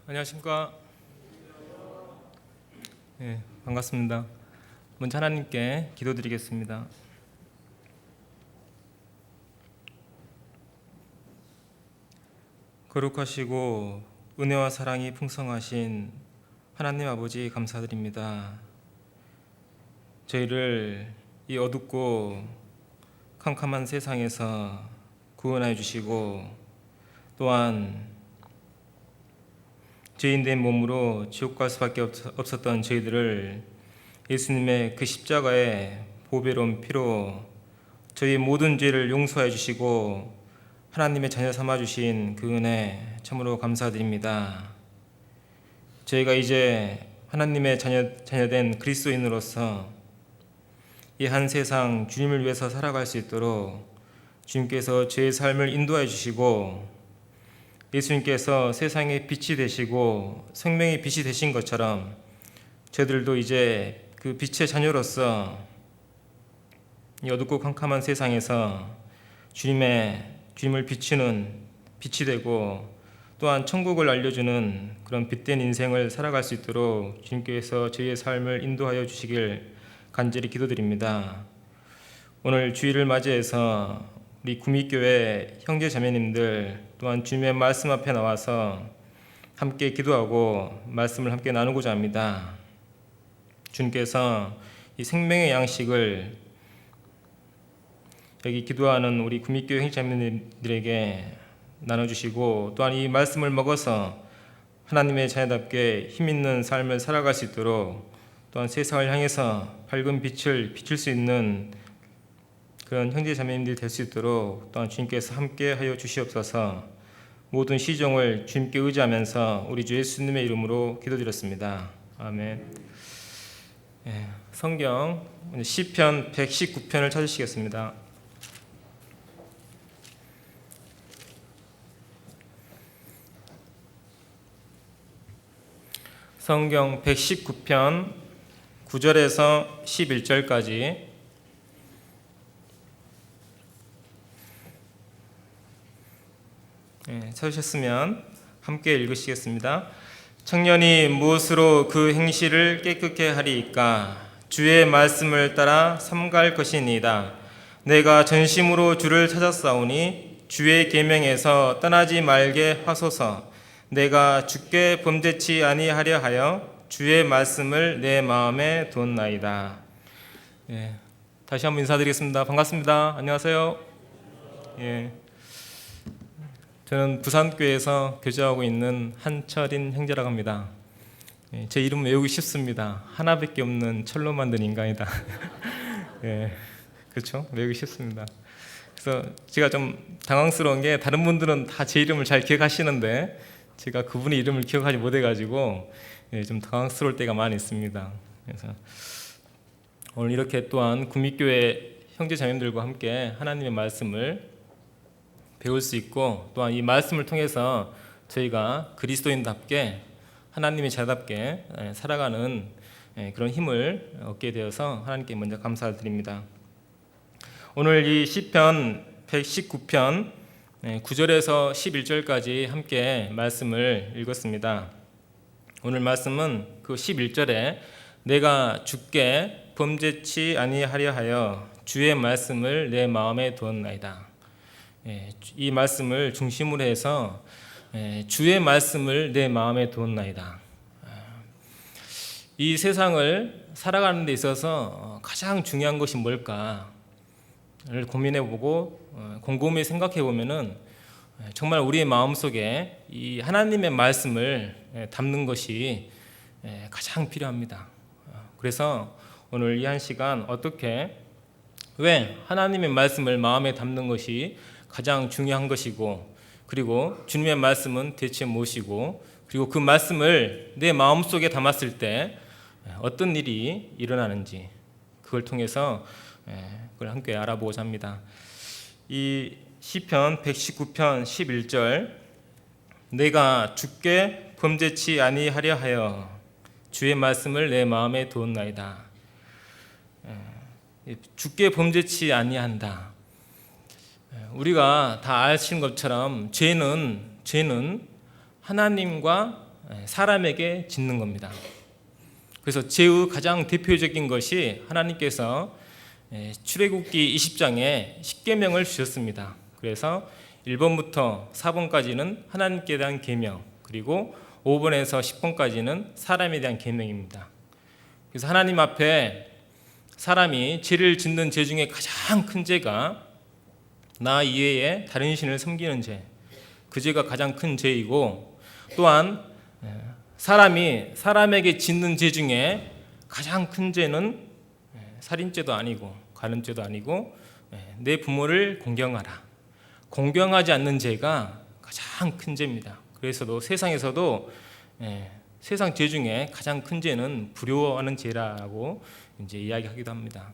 안녕하십니까? 반갑습니다. 먼저 하나님께 기도드리겠습니다. 거룩하시고 은혜와 사랑이 풍성하신 하나님 아버지 감사드립니다. 저희를 이 어둡고 캄캄한 세상에서 구원하여 주시고 또한 죄인된 몸으로 지옥 갈 수밖에 없었던 저희들을 예수님의 그 십자가의 보배로운 피로 저희 모든 죄를 용서해 주시고 하나님의 자녀 삼아 주신 그 은혜 참으로 감사드립니다. 저희가 이제 하나님의 자녀된 그리스도인으로서 이 한 세상 주님을 위해서 살아갈 수 있도록 주님께서 저의 삶을 인도해 주시고 예수님께서 세상의 빛이 되시고 생명의 빛이 되신 것처럼 저희들도 이제 그 빛의 자녀로서 이 어둡고 캄캄한 세상에서 주님을 비추는 빛이 되고 또한 천국을 알려주는 그런 빛된 인생을 살아갈 수 있도록 주님께서 저희의 삶을 인도하여 주시길 간절히 기도드립니다. 오늘 주일을 맞이해서 우리 구미교회 형제 자매님들 또한 주님의 말씀 앞에 나와서 함께 기도하고 말씀을 함께 나누고자 합니다. 주님께서 이 생명의 양식을 여기 기도하는 우리 구미교회 형제 자매님들에게 나눠주시고 또한 이 말씀을 먹어서 하나님의 자녀답게 힘있는 삶을 살아갈 수 있도록 또한 세상을 향해서 밝은 빛을 비출 수 있는 그런 형제 자매님들이 될 수 있도록 또한 주님께서 함께 하여 주시옵소서. 모든 시종을 주님께 의지하면서 우리 주 예수님의 이름으로 기도드렸습니다. 아멘. 성경 시편 119편을 찾으시겠습니다. 성경 119편 9절에서 11절까지 찾으셨으면 함께 읽으시겠습니다. 청년이 무엇으로 그 행실을 깨끗게 하리이까? 주의 말씀을 따라 삼갈 것이니이다. 내가 전심으로 주를 찾았사오니 주의 계명에서 떠나지 말게 하소서. 내가 주께 범죄치 아니하려 하여 주의 말씀을 내 마음에 두었나이다. 다시 한번 인사드리겠습니다. 반갑습니다. 안녕하세요. 저는 부산교회에서 교제하고 있는 한철인 형제라고 합니다. 제 이름 외우기 쉽습니다. 하나밖에 없는 철로 만든 인간이다. 그렇죠? 외우기 쉽습니다. 그래서 제가 좀 당황스러운 게 다른 분들은 다 제 이름을 잘 기억하시는데 제가 그분의 이름을 기억하지 못해가지고 좀 당황스러울 때가 많이 있습니다. 그래서 오늘 이렇게 또한 구미교회 형제 자매들과 함께 하나님의 말씀을 배울 수 있고 또한 이 말씀을 통해서 저희가 그리스도인답게 하나님의 자답게 살아가는 그런 힘을 얻게 되어서 하나님께 먼저 감사드립니다. 오늘 이 시편 119편 9절에서 11절까지 함께 말씀을 읽었습니다. 오늘 말씀은 그 11절에 내가 주께 범죄치 아니하려 하여 주의 말씀을 내 마음에 두었나이다. 이 말씀을 중심으로 해서 주의 말씀을 내 마음에 두었나이다. 이 세상을 살아가는 데 있어서 가장 중요한 것이 뭘까를 고민해보고 곰곰이 생각해보면은 정말 우리의 마음속에 이 하나님의 말씀을 담는 것이 가장 필요합니다. 그래서 오늘 이 한 시간 왜 하나님의 말씀을 마음에 담는 것이 가장 중요한 것이고 그리고 주님의 말씀은 대체 무엇이고 그리고 그 말씀을 내 마음속에 담았을 때 어떤 일이 일어나는지 그걸 통해서 그걸 함께 알아보고자 합니다. 이 시편 119편 11절 내가 주께 범죄치 아니하려 하여 주의 말씀을 내 마음에 두었나이다. 주께 범죄치 아니한다. 우리가 다 아시는 것처럼 죄는 하나님과 사람에게 짓는 겁니다. 그래서 죄의 가장 대표적인 것이 하나님께서 출애굽기 20장에 십계명을 주셨습니다. 그래서 1번부터 4번까지는 하나님께 대한 계명, 그리고 5번에서 10번까지는 사람에 대한 계명입니다. 그래서 하나님 앞에 사람이 죄를 짓는 죄 중에 가장 큰 죄가 나 이외에 다른 신을 섬기는 죄, 그 죄가 가장 큰 죄이고, 또한 사람이 사람에게 짓는 죄 중에 가장 큰 죄는 살인죄도 아니고 간음죄도 아니고 내 부모를 공경하라, 공경하지 않는 죄가 가장 큰 죄입니다. 그래서도 세상에서도 세상 죄 중에 가장 큰 죄는 불효하는 죄라고 이제 이야기하기도 합니다.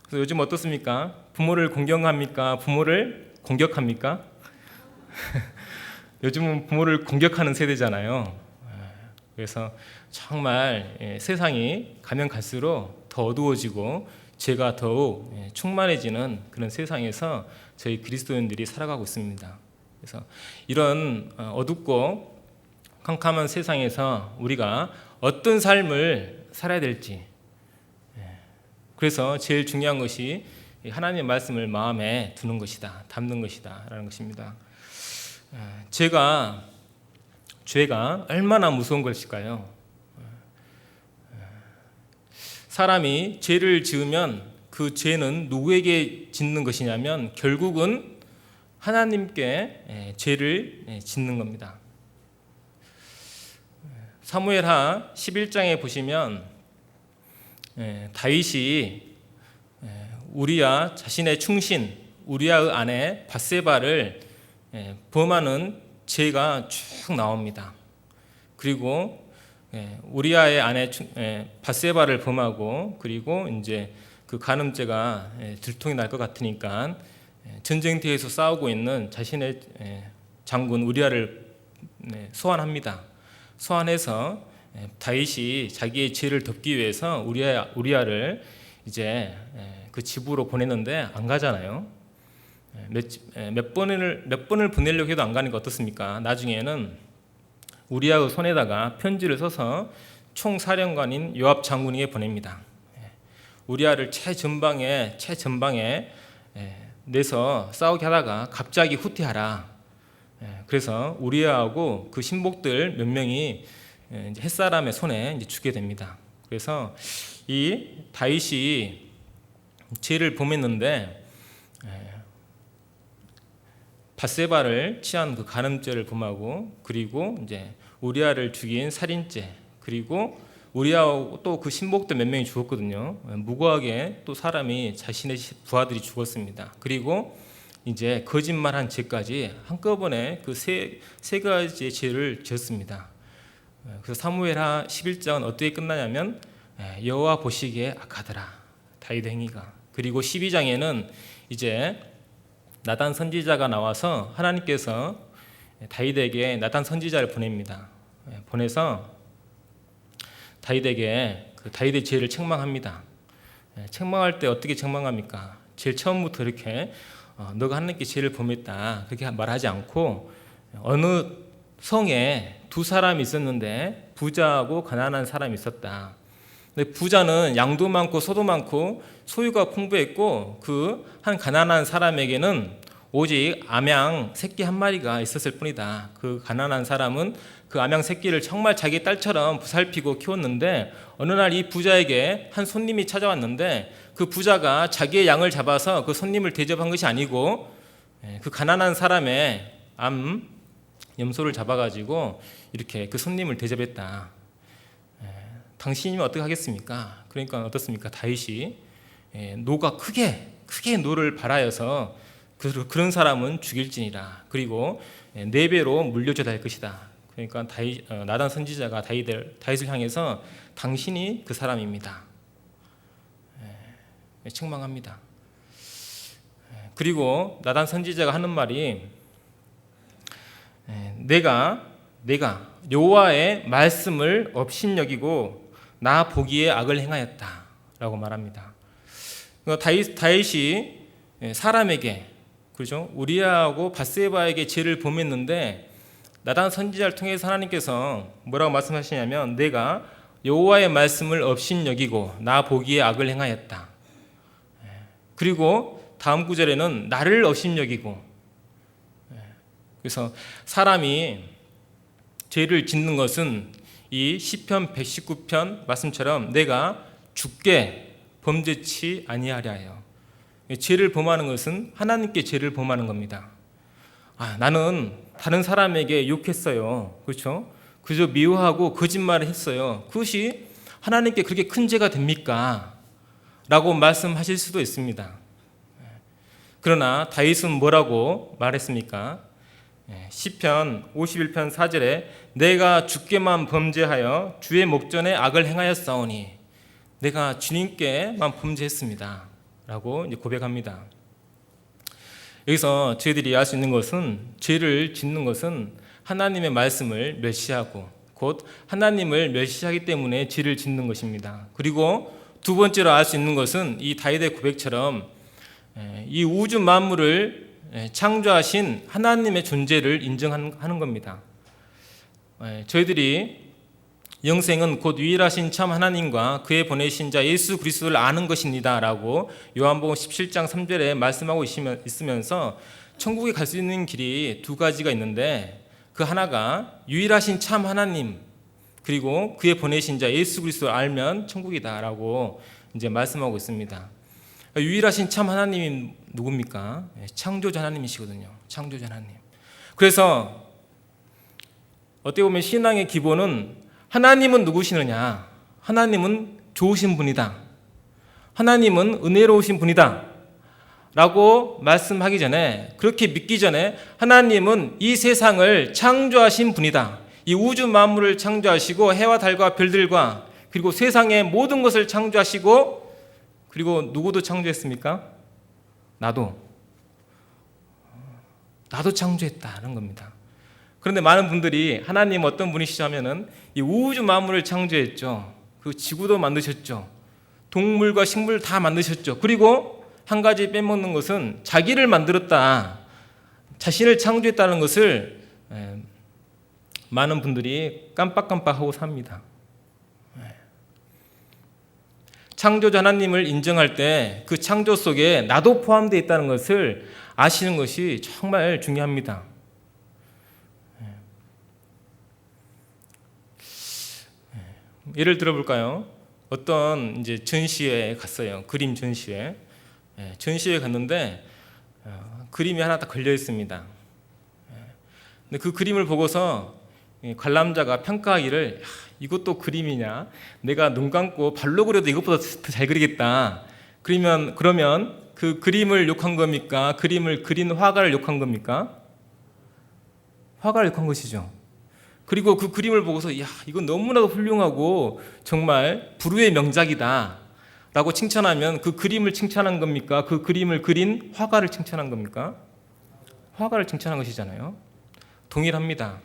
그래서 요즘 어떻습니까? 부모를 공경합니까? 부모를 공격합니까? 요즘은 부모를 공격하는 세대잖아요. 그래서 정말 세상이 가면 갈수록 더 어두워지고 죄가 더욱 충만해지는 그런 세상에서 저희 그리스도인들이 살아가고 있습니다. 그래서 이런 어둡고 캄캄한 세상에서 우리가 어떤 삶을 살아야 될지, 그래서 제일 중요한 것이 하나님의 말씀을 마음에 두는 것이다, 담는 것이다 라는 것입니다. 죄가 얼마나 무서운 것일까요? 사람이 죄를 지으면 그 죄는 누구에게 짓는 것이냐면 결국은 하나님께 죄를 짓는 겁니다. 사무엘하 11장에 보시면 다윗이 우리야 자신의 충신 우리야의 아내 밧세바를 범하는 죄가 쭉 나옵니다. 그리고 우리야의 아내 밧세바를 범하고, 그리고 이제 그 간음죄가 들통이 날 것 같으니까 전쟁터에서 싸우고 있는 자신의 장군 우리야를 소환합니다. 소환해서 다윗이 자기의 죄를 덮기 위해서 우리야를 이제 그 집으로 보냈는데 안 가잖아요. 몇 번을 보내려고 해도 안 가는 게 어떻습니까? 나중에는 우리야의 손에다가 편지를 써서 총사령관인 요압 장군에게 보냅니다. 우리야를 최전방에 내서 싸우게 하다가 갑자기 후퇴하라. 그래서 우리야하고 그 신복들 몇 명이 햇사람의 손에 죽게 됩니다. 그래서 이 다윗이 죄를 범했는데 밧세바를 취한 그 간음죄를 범하고, 그리고 이제 우리야를 죽인 살인죄, 그리고 우리야하고 또 그 신복들 몇 명이 죽었거든요. 무고하게 또 사람이 자신의 부하들이 죽었습니다. 그리고 이제 거짓말한 죄까지 한꺼번에 그 세 가지의 죄를 지었습니다. 그래서 사무엘하 11장은 어떻게 끝나냐면 여호와 보시기에 악하더라, 다윗의 행위가. 그리고 12장에는 이제 나단 선지자가 나와서 하나님께서 다윗에게 나단 선지자를 보냅니다. 보내서 다윗에게 그 다윗의 죄를 책망합니다. 책망할 때 어떻게 책망합니까? 제일 처음부터 이렇게 너가 하나님께 죄를 범했다 그렇게 말하지 않고, 어느 성에 두 사람이 있었는데 부자하고 가난한 사람이 있었다. 근데 부자는 양도 많고 소도 많고 소유가 풍부했고, 그 한 가난한 사람에게는 오직 암양 새끼 한 마리가 있었을 뿐이다. 그 가난한 사람은 그 암양 새끼를 정말 자기 딸처럼 보살피고 키웠는데, 어느 날 이 부자에게 한 손님이 찾아왔는데 그 부자가 자기의 양을 잡아서 그 손님을 대접한 것이 아니고 그 가난한 사람의 암 염소를 잡아가지고 이렇게 그 손님을 대접했다. 당신이면 어떻게 하겠습니까? 그러니까 어떻습니까? 다윗이 노가 크게 노를 발하여서 그런 사람은 죽일지니라. 그리고 4배로 물려줘야 할 것이다. 그러니까 나단 선지자가 다윗을 향해서 당신이 그 사람입니다. 책망합니다. 그리고 나단 선지자가 하는 말이 내가 여호와의 말씀을 업신여기고 나 보기에 악을 행하였다라고 말합니다. 다윗이 사람에게, 그렇죠? 우리야하고 밧세바에게 죄를 범했는데 나단 선지자를 통해서 하나님께서 뭐라고 말씀하시냐면 내가 여호와의 말씀을 업신여기고 나 보기에 악을 행하였다. 그리고 다음 구절에는 나를 업신여기고, 그래서 사람이 죄를 짓는 것은 이 시편 119편 말씀처럼 내가 주께 범죄치 아니하려 하여, 죄를 범하는 것은 하나님께 죄를 범하는 겁니다. 나는 다른 사람에게 욕했어요. 그렇죠? 그저 미워하고 거짓말을 했어요. 그것이 하나님께 그렇게 큰 죄가 됩니까? 라고 말씀하실 수도 있습니다. 그러나 다윗은 뭐라고 말했습니까? 시편 51편 4절에 내가 주께만 범죄하여 주의 목전에 악을 행하였사오니 내가 주님께만 범죄했습니다 라고 고백합니다. 여기서 저희들이 알 수 있는 것은 죄를 짓는 것은 하나님의 말씀을 멸시하고 곧 하나님을 멸시하기 때문에 죄를 짓는 것입니다. 그리고 두 번째로 알 수 있는 것은 이 다윗의 고백처럼 이 우주 만물을 창조하신 하나님의 존재를 인정하는 겁니다. 저희들이 영생은 곧 유일하신 참 하나님과 그의 보내신 자 예수 그리스도를 아는 것입니다 라고 요한복음 17장 3절에 말씀하고 있으면서 천국에 갈 수 있는 길이 두 가지가 있는데 그 하나가 유일하신 참 하나님 그리고 그의 보내신 자 예수 그리스도를 알면 천국이다 라고 이제 말씀하고 있습니다. 유일하신 참 하나님이 누굽니까? 창조자 하나님이시거든요. 창조자 하나님. 그래서 어떻게 보면 신앙의 기본은 하나님은 누구시느냐? 하나님은 좋으신 분이다. 하나님은 은혜로우신 분이다. 라고 말씀하기 전에, 그렇게 믿기 전에 하나님은 이 세상을 창조하신 분이다. 이 우주 만물을 창조하시고 해와 달과 별들과 그리고 세상의 모든 것을 창조하시고 그리고 누구도 창조했습니까? 나도 창조했다는 겁니다. 그런데 많은 분들이 하나님 어떤 분이시죠 하면은 이 우주 만물을 창조했죠. 그 지구도 만드셨죠. 동물과 식물 다 만드셨죠. 그리고 한 가지 빼먹는 것은 자기를 만들었다, 자신을 창조했다는 것을 많은 분들이 깜빡깜빡하고 삽니다. 창조자 하나님을 인정할 때 그 창조 속에 나도 포함되어 있다는 것을 아시는 것이 정말 중요합니다. 예를 들어볼까요? 어떤 이제 전시회에 갔어요. 그림 전시회. 전시회에 갔는데 그림이 하나 딱 걸려 있습니다. 근데 그 그림을 보고서 관람자가 평가하기를 이것도 그림이냐? 내가 눈 감고 발로 그려도 이것보다 더 잘 그리겠다. 그러면 그 그림을 욕한 겁니까? 그림을 그린 화가를 욕한 겁니까? 화가를 욕한 것이죠. 그리고 그 그림을 보고서 이건 너무나도 훌륭하고 정말 불후의 명작이다 라고 칭찬하면 그 그림을 칭찬한 겁니까? 그 그림을 그린 화가를 칭찬한 겁니까? 화가를 칭찬한 것이잖아요. 동일합니다.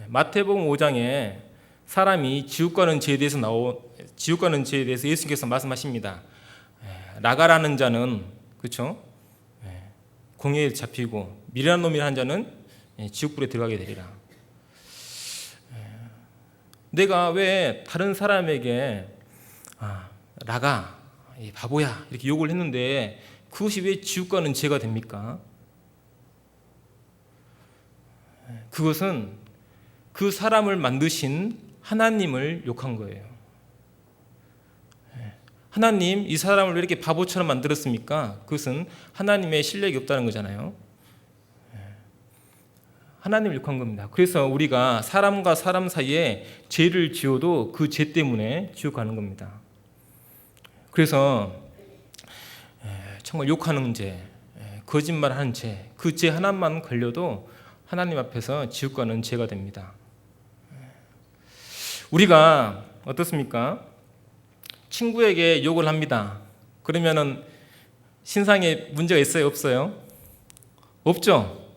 마태복음 5장에 사람이 지옥과는 죄에 대해서 예수님께서 말씀하십니다. 나가라는 자는 그렇죠? 공회에 잡히고 미련한 놈이라는 자는 지옥불에 들어가게 되리라. 내가 왜 다른 사람에게 나가, 이 바보야 이렇게 욕을 했는데 그것이 왜 지옥과는 죄가 됩니까? 그것은 그 사람을 만드신 하나님을 욕한 거예요. 하나님, 이 사람을 왜 이렇게 바보처럼 만들었습니까? 그것은 하나님의 실력이 없다는 거잖아요. 하나님을 욕한 겁니다. 그래서 우리가 사람과 사람 사이에 죄를 지어도 그 죄 때문에 지옥 가는 겁니다. 그래서 정말 욕하는 죄, 거짓말하는 죄, 그 죄 하나만 걸려도 하나님 앞에서 지옥 가는 죄가 됩니다. 우리가 어떻습니까? 친구에게 욕을 합니다. 그러면은 신상에 문제가 있어요? 없어요? 없죠?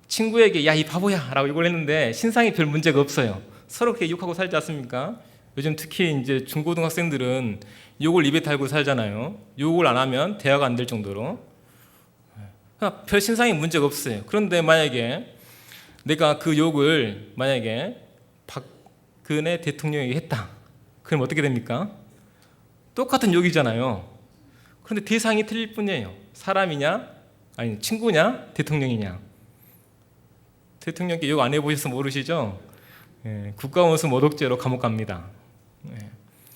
친구에게 야 이 바보야 라고 욕을 했는데 신상에 별 문제가 없어요. 서로 그렇게 욕하고 살지 않습니까? 요즘 특히 이제 중고등학생들은 욕을 입에 달고 살잖아요. 욕을 안 하면 대화가 안 될 정도로. 그러니까 별 신상에 문제가 없어요. 그런데 만약에 내가 그 욕을 만약에 박근혜 대통령에게 했다. 그럼 어떻게 됩니까? 똑같은 욕이잖아요. 그런데 대상이 틀릴 뿐이에요. 사람이냐, 아니 친구냐, 대통령이냐. 대통령께 욕 안 해보셔서 모르시죠? 국가원수 모독죄로 감옥 갑니다.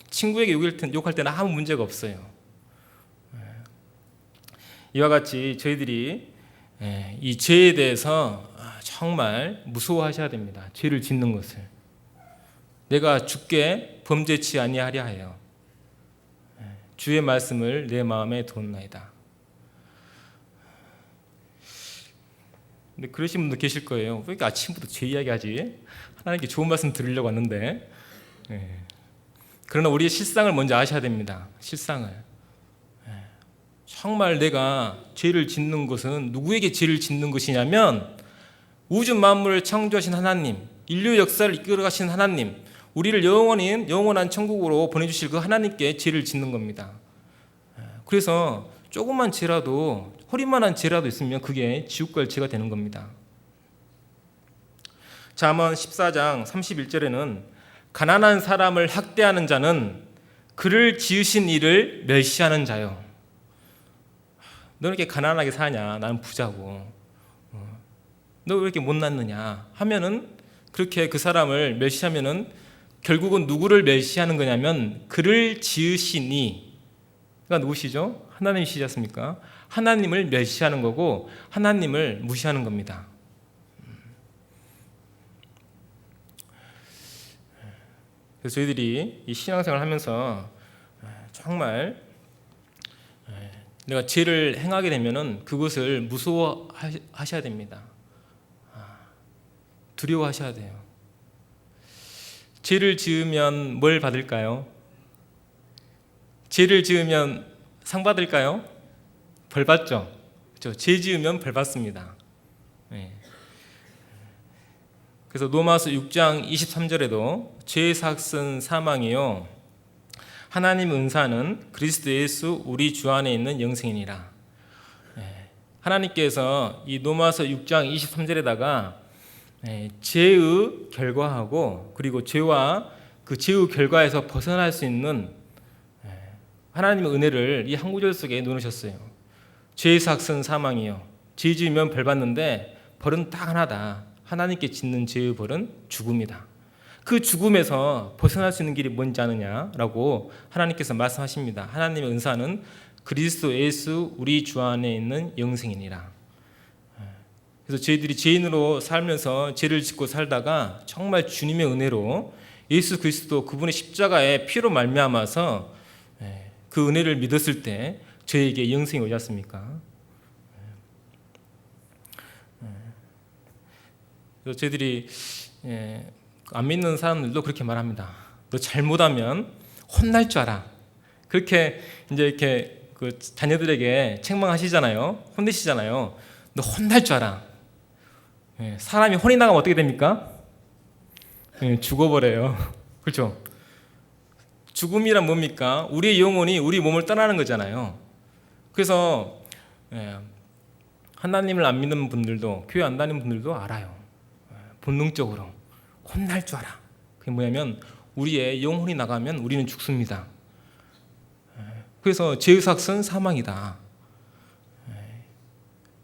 친구에게 욕할 때는 아무 문제가 없어요. 이와 같이 저희들이 이 죄에 대해서 정말 무서워하셔야 됩니다. 죄를 짓는 것을. 내가 주께 범죄치 아니하려 하여 주의 말씀을 내 마음에 두었나이다. 근데 그러신 분도 계실 거예요. 왜 이렇게 아침부터 죄 이야기하지? 하나님께 좋은 말씀 드리려고 왔는데. 그러나 우리의 실상을 먼저 아셔야 됩니다. 실상을. 정말 내가 죄를 짓는 것은 누구에게 죄를 짓는 것이냐면 우주 만물을 창조하신 하나님, 인류 역사를 이끌어 가신 하나님, 우리를 영원한 천국으로 보내주실 그 하나님께 죄를 짓는 겁니다. 그래서 조그만 죄라도, 허리만한 죄라도 있으면 그게 지옥 갈 죄가 되는 겁니다. 잠언 14장 31절에는 가난한 사람을 학대하는 자는 그를 지으신 이를 멸시하는 자요. 너는 이렇게 가난하게 사냐? 나는 부자고. 너 왜 이렇게 못났느냐? 하면은 그렇게 그 사람을 멸시하면은 결국은 누구를 멸시하는 거냐면 그를 지으신 이가 누구시죠? 하나님이시지 않습니까? 하나님을 멸시하는 거고 하나님을 무시하는 겁니다. 그래서 저희들이 이 신앙생활을 하면서 정말 내가 죄를 행하게 되면은 그것을 무서워하셔야 됩니다. 두려워하셔야 돼요. 죄를 지으면 뭘 받을까요? 죄를 지으면 상 받을까요? 벌 받죠. 그렇죠? 죄 지으면 벌 받습니다. 그래서 로마서 6장 23절에도 죄의 삭은 사망이요 하나님 은사는 그리스도 예수 우리 주 안에 있는 영생이니라. 하나님께서 이 로마서 6장 23절에다가 죄의 결과하고 그리고 죄와 그 죄의 결과에서 벗어날 수 있는 하나님의 은혜를 이 한 구절 속에 넣으셨어요. 죄의 삭은 사망이요. 죄 지으면 벌 받는데 벌은 딱 하나다. 하나님께 짓는 죄의 벌은 죽음이다. 그 죽음에서 벗어날 수 있는 길이 뭔지 아느냐라고 하나님께서 말씀하십니다. 하나님의 은사는 그리스도 예수 우리 주 안에 있는 영생이니라. 그래서 저희들이 죄인으로 살면서 죄를 짓고 살다가 정말 주님의 은혜로 예수 그리스도 그분의 십자가의 피로 말미암아서 그 은혜를 믿었을 때 저에게 영생이 오지 않습니까? 그래서 저희들이 안 믿는 사람들도 그렇게 말합니다. 너 잘못하면 혼날 줄 알아. 그렇게 이제 이렇게 그 자녀들에게 책망하시잖아요. 혼내시잖아요. 너 혼날 줄 알아. 사람이 혼이 나가면 어떻게 됩니까? 죽어버려요. 그렇죠? 죽음이란 뭡니까? 우리의 영혼이 우리 몸을 떠나는 거잖아요. 그래서 하나님을 안 믿는 분들도 교회 안 다니는 분들도 알아요. 본능적으로 혼날 줄 알아. 그게 뭐냐면 우리의 영혼이 나가면 우리는 죽습니다. 그래서 죄의 삭은 사망이다.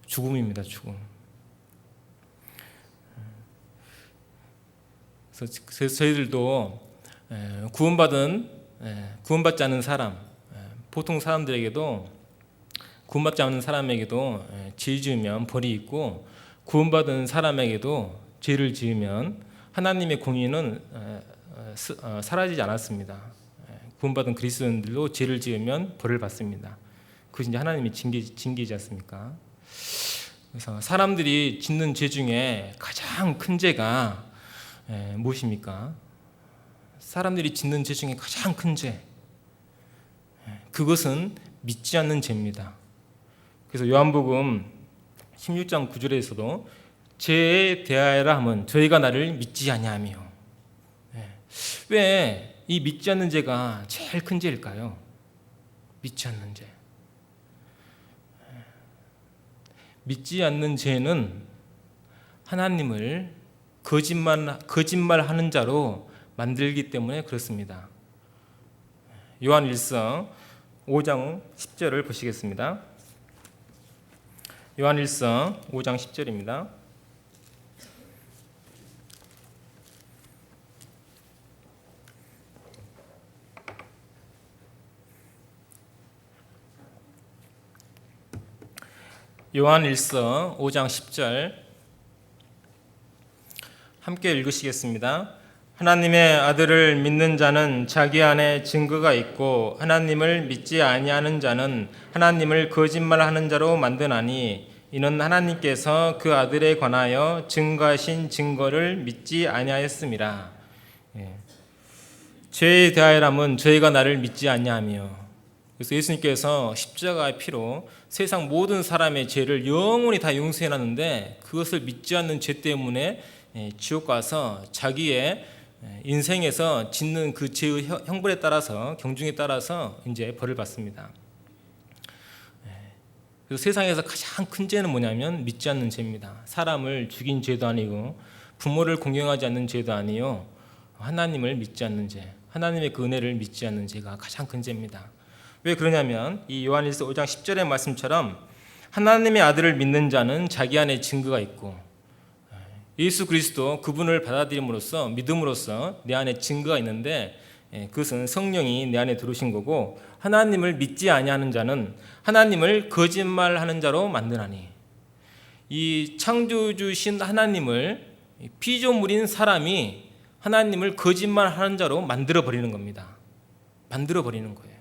죽음입니다. 죽음. 그래서 저희들도 구원받지 않은 사람, 보통 사람들에게도 구원받지 않는 사람에게도 죄 지으면 벌이 있고 구원받은 사람에게도 죄를 지으면 하나님의 공의는 사라지지 않았습니다. 구원받은 그리스도인들도 죄를 지으면 벌을 받습니다. 그것이 이제 하나님의 징계이지 않습니까? 그래서 사람들이 짓는 죄 중에 가장 큰 죄가 무엇입니까? 사람들이 짓는 죄 중에 가장 큰 죄, 그것은 믿지 않는 죄입니다. 그래서 요한복음 16장 9절에서도 죄에 대하여라 하면 저희가 나를 믿지 아니하며. 왜 이 믿지 않는 죄가 제일 큰 죄일까요? 믿지 않는 죄. 믿지 않는 죄는 하나님을 거짓말하는 자로 만들기 때문에 그렇습니다. 요한일서 5장 10절을 보시겠습니다. 요한일서 5장 10절입니다. 요한일서 5장 10절 함께 읽으시겠습니다. 하나님의 아들을 믿는 자는 자기 안에 증거가 있고 하나님을 믿지 아니하는 자는 하나님을 거짓말하는 자로 만드나니 이는 하나님께서 그 아들에 관하여 증거하신 증거를 믿지 아니하였음이라. 죄에 대하여라면 저희가 나를 믿지 아니하며, 그래서 예수님께서 십자가의 피로 세상 모든 사람의 죄를 영원히 다 용서해놨는데 그것을 믿지 않는 죄 때문에 지옥 가서 자기의 인생에서 짓는 그 죄의 형벌에 따라서, 경중에 따라서 이제 벌을 받습니다. 그래서 세상에서 가장 큰 죄는 뭐냐면 믿지 않는 죄입니다. 사람을 죽인 죄도 아니고 부모를 공경하지 않는 죄도 아니요, 하나님을 믿지 않는 죄, 하나님의 그 은혜를 믿지 않는 죄가 가장 큰 죄입니다. 왜 그러냐면 이 요한일서 5장 10절의 말씀처럼 하나님의 아들을 믿는 자는 자기 안에 증거가 있고, 예수 그리스도 그분을 받아들임으로써, 믿음으로써 내 안에 증거가 있는데 그것은 성령이 내 안에 들어오신 거고, 하나님을 믿지 아니하는 자는 하나님을 거짓말하는 자로 만드나니, 이 창조주신 하나님을 피조물인 사람이 하나님을 거짓말하는 자로 만들어 버리는 겁니다. 만들어 버리는 거예요.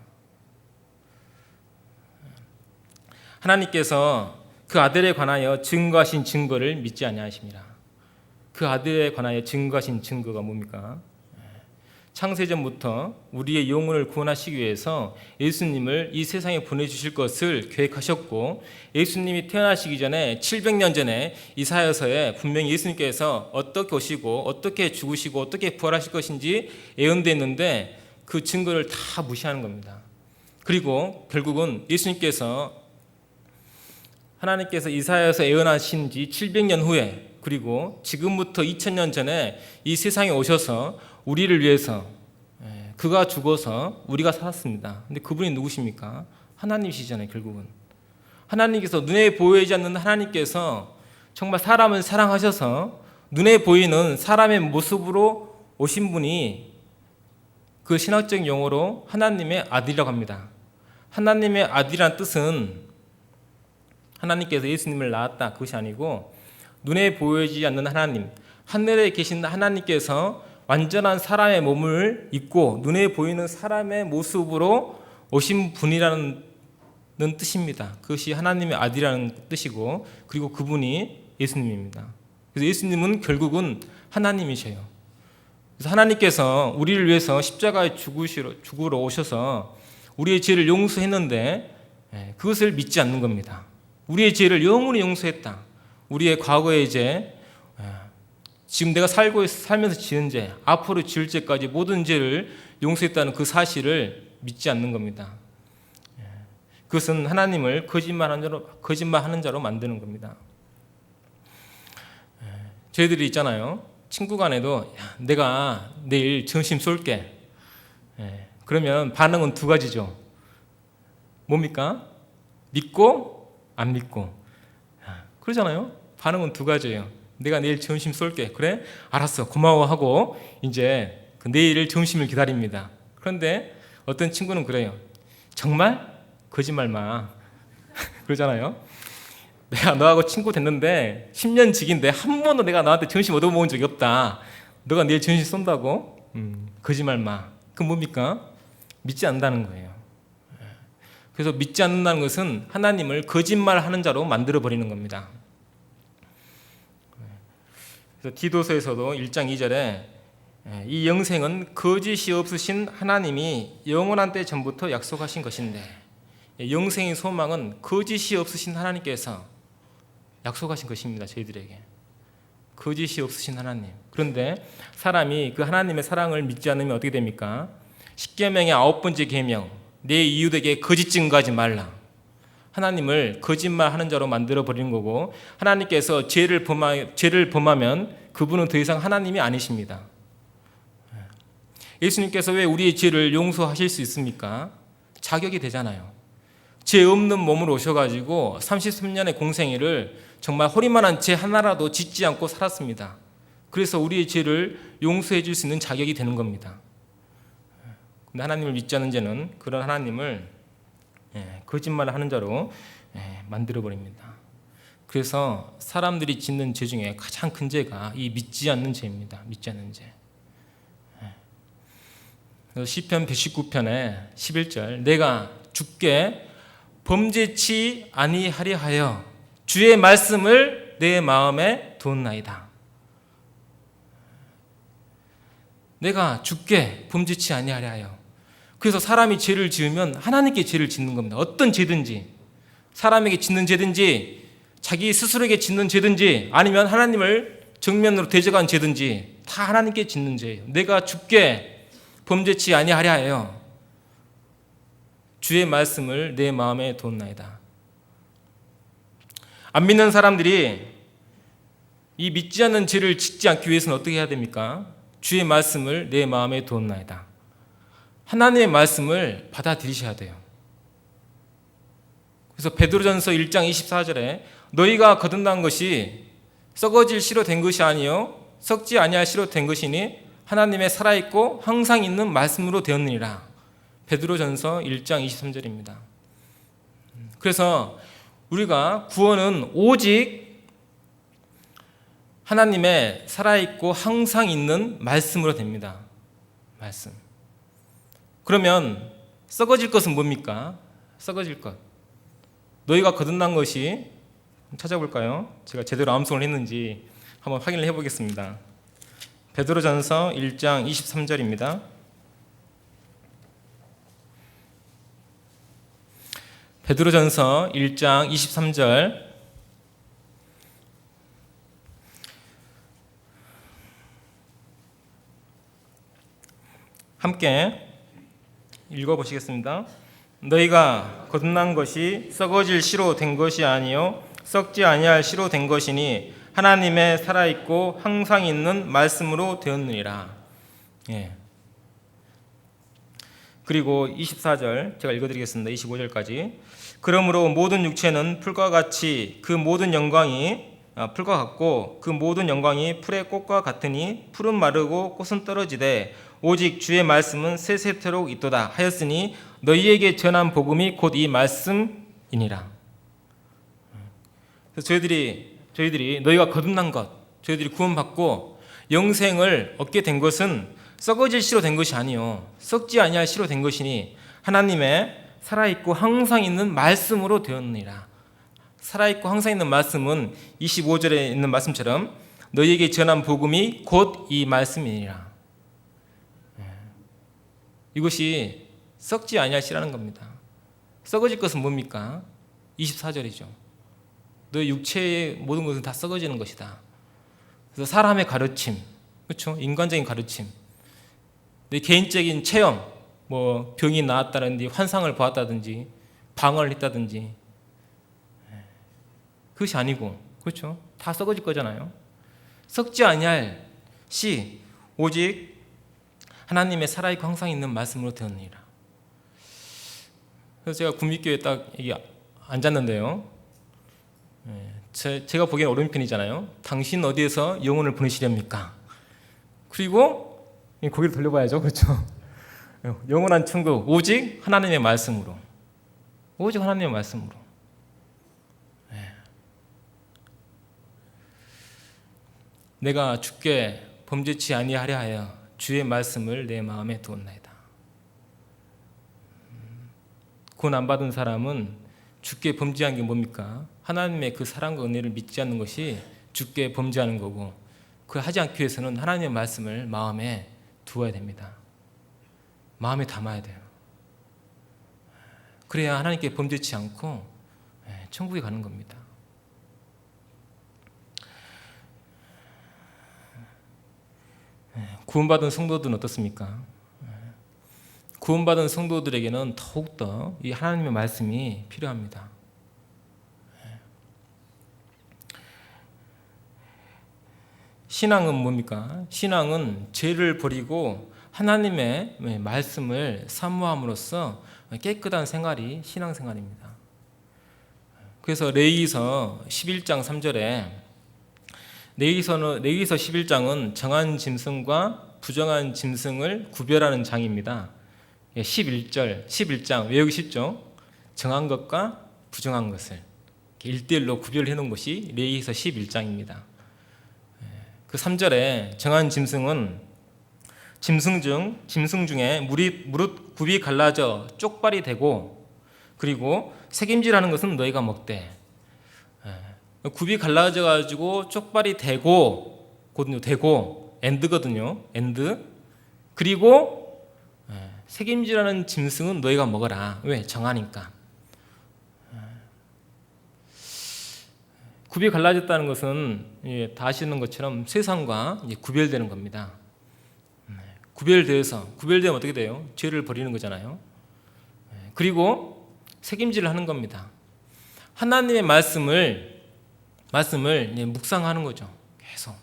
하나님께서 그 아들에 관하여 증거하신 증거를 믿지 아니하십니다. 그 아들에 관하여 증거하신 증거가 뭡니까? 창세전부터 우리의 영혼을 구원하시기 위해서 예수님을 이 세상에 보내주실 것을 계획하셨고, 예수님이 태어나시기 전에 700년 전에 이사야서에 분명히 예수님께서 어떻게 오시고 어떻게 죽으시고 어떻게 부활하실 것인지 예언되어 있는데 그 증거를 다 무시하는 겁니다. 그리고 결국은 예수님께서, 하나님께서 이사야에서 예언하신 지 700년 후에, 그리고 지금부터 2000년 전에 이 세상에 오셔서 우리를 위해서 그가 죽어서 우리가 살았습니다. 근데 그분이 누구십니까? 하나님이시잖아요. 결국은 하나님께서, 눈에 보이지 않는 하나님께서 정말 사람을 사랑하셔서 눈에 보이는 사람의 모습으로 오신 분이, 그 신학적 용어로 하나님의 아들이라고 합니다. 하나님의 아들이란 뜻은 하나님께서 예수님을 낳았다, 그것이 아니고 눈에 보이지 않는 하나님, 하늘에 계신 하나님께서 완전한 사람의 몸을 입고 눈에 보이는 사람의 모습으로 오신 분이라는 뜻입니다. 그것이 하나님의 아들이라는 뜻이고, 그리고 그분이 예수님입니다. 그래서 예수님은 결국은 하나님이셔요. 그래서 하나님께서 우리를 위해서 십자가에 죽으러 오셔서 우리의 죄를 용서했는데 그것을 믿지 않는 겁니다. 우리의 죄를 영원히 용서했다. 우리의 과거의 죄, 지금 내가 살면서 지은 죄, 앞으로 지을 죄까지 모든 죄를 용서했다는 그 사실을 믿지 않는 겁니다. 그것은 하나님을 거짓말하는 자로 만드는 겁니다. 저희들이 있잖아요. 친구 간에도 내가 내일 점심 쏠게. 그러면 반응은 두 가지죠. 뭡니까? 믿고 안 믿고. 그러잖아요. 반응은 두 가지예요. 내가 내일 점심 쏠게. 그래? 알았어. 고마워하고 이제 그 내일 점심을 기다립니다. 그런데 어떤 친구는 그래요. 정말? 거짓말 마. 그러잖아요. 내가 너하고 친구 됐는데 10년 지기인데 한 번도 내가 너한테 점심 얻어먹은 적이 없다. 너가 내일 점심 쏜다고? 거짓말 마. 그건 뭡니까? 믿지 않는다는 거예요. 그래서 믿지 않는다는 것은 하나님을 거짓말하는 자로 만들어버리는 겁니다. 그래서 디도서에서도 1장 2절에 이 영생은 거짓이 없으신 하나님이 영원한 때 전부터 약속하신 것인데, 영생의 소망은 거짓이 없으신 하나님께서 약속하신 것입니다. 저희들에게 거짓이 없으신 하나님. 그런데 사람이 그 하나님의 사랑을 믿지 않으면 어떻게 됩니까? 십계명의 9번째 계명, 내 이웃에게 거짓 증거하지 말라. 하나님을 거짓말하는 자로 만들어 버리는 거고, 하나님께서 죄를 범하면 그분은 더 이상 하나님이 아니십니다. 예수님께서 왜 우리의 죄를 용서하실 수 있습니까? 자격이 되잖아요. 죄 없는 몸으로 오셔가지고 33년의 공생애를 정말 허리만한 죄 하나라도 짓지 않고 살았습니다. 그래서 우리의 죄를 용서해 줄 수 있는 자격이 되는 겁니다. 근데 하나님을 믿지 않는 자는 그런 하나님을 거짓말을 하는 자로 만들어 버립니다. 그래서 사람들이 짓는 죄 중에 가장 큰 죄가 이 믿지 않는 죄입니다. 믿지 않는 죄. 시편 119편에 11절, 내가 주께 범죄치 아니하려 하여 주의 말씀을 내 마음에 두었나이다. 내가 주께 범죄치 아니하려 하여. 그래서 사람이 죄를 지으면 하나님께 죄를 짓는 겁니다. 어떤 죄든지, 사람에게 짓는 죄든지, 자기 스스로에게 짓는 죄든지, 아니면 하나님을 정면으로 대적한 죄든지 다 하나님께 짓는 죄예요. 내가 주께 범죄치 아니하려 하여 주의 말씀을 내 마음에 두었나이다. 안 믿는 사람들이 이 믿지 않는 죄를 짓지 않기 위해서는 어떻게 해야 됩니까? 주의 말씀을 내 마음에 두었나이다. 하나님의 말씀을 받아들이셔야 돼요. 그래서 베드로전서 1장 24절에 너희가 거듭난 것이 썩어질 씨로 된 것이 아니요 썩지 아니할 씨로 된 것이니 하나님의 살아있고 항상 있는 말씀으로 되었느니라. 베드로전서 1장 23절입니다. 그래서 우리가 구원은 오직 하나님의 살아있고 항상 있는 말씀으로 됩니다. 말씀. 그러면 썩어질 것은 뭡니까? 썩어질 것. 너희가 거듭난 것이, 찾아볼까요? 제가 제대로 암송을 했는지 한번 확인을 해보겠습니다. 베드로전서 1장 23절입니다. 베드로전서 1장 23절, 함께 읽어보시겠습니다. 너희가 거듭난 것이 썩어질 씨로 된 것이 아니요 썩지 아니할 씨로 된 것이니 하나님의 살아있고 항상 있는 말씀으로 되었느니라. 그리고 24절 제가 읽어드리겠습니다. 25절까지. 그러므로 모든 육체는 풀과 같이 그 모든 영광이 풀과 같고 그 모든 영광이 풀의 꽃과 같으니 풀은 마르고 꽃은 떨어지되 오직 주의 말씀은 세세토록 있도다 하였으니 너희에게 전한 복음이 곧 이 말씀이니라. 그래서 저희들이 너희가 거듭난 것, 저희들이 구원받고 영생을 얻게 된 것은 썩어질 씨로 된 것이 아니요 썩지 아니할 씨로 된 것이니 하나님의 살아있고 항상 있는 말씀으로 되었느니라. 살아있고 항상 있는 말씀은 25절에 있는 말씀처럼 너희에게 전한 복음이 곧 이 말씀이니라. 이것이 썩지 아니할 씨라는 겁니다. 썩어질 것은 뭡니까? 24절이죠. 너희 육체의 모든 것은 다 썩어지는 것이다. 그래서 사람의 가르침, 그렇죠? 인간적인 가르침, 내 개인적인 체험, 뭐 병이 나았다든지 환상을 보았다든지 방언을 했다든지 그것이 아니고, 그렇죠? 다 썩어질 거잖아요. 썩지 아니할 씨 오직 하나님의 살아있고 항상 있는 말씀으로 되었느니라. 그래서 제가 국립교회에 딱 앉았는데요. 제가 보기엔 어려운 편이잖아요. 당신 어디에서 영혼을 보내시렵니까? 그리고 고개를 돌려봐야죠. 그렇죠? 영원한 천국 오직 하나님의 말씀으로. 오직 하나님의 말씀으로. 내가 주께 범죄치 아니하려 하여 주의 말씀을 내 마음에 두었나이다. 구원 안 받은 사람은 주께 범죄한 게 뭡니까? 하나님의 그 사랑과 은혜를 믿지 않는 것이 주께 범죄하는 거고, 그걸 하지 않기 위해서는 하나님의 말씀을 마음에 두어야 됩니다. 마음에 담아야 돼요. 그래야 하나님께 범죄치 않고 천국에 가는 겁니다. 구원받은 성도들은 어떻습니까? 구원받은 성도들에게는 더욱더 이 하나님의 말씀이 필요합니다. 신앙은 뭡니까? 신앙은 죄를 버리고 하나님의 말씀을 사모함으로써 깨끗한 생활이 신앙생활입니다. 그래서 레위기서 11장 3절에 레위기서 11장은 정한 짐승과 부정한 짐승을 구별하는 장입니다. 11장 외우기 쉽죠? 정한 것과 부정한 것을 1대1로 구별해 놓은 것이 레위기서 11장입니다. 그 3절에 정한 짐승은 짐승 중에 무릇 굽이 갈라져 쪽발이 되고 그리고 새김질하는 것은 너희가 먹되. 굽이 갈라져 가지고 쪽발이 되고 엔드거든요. 엔드. 그리고 새김질하는 짐승은 너희가 먹어라. 왜? 정하니까. 굽이 갈라졌다는 것은 다 아시는 것처럼 세상과 구별되는 겁니다. 구별되면 어떻게 돼요? 죄를 버리는 거잖아요. 그리고 책임질을 하는 겁니다. 하나님의 말씀을 묵상하는 거죠. 계속.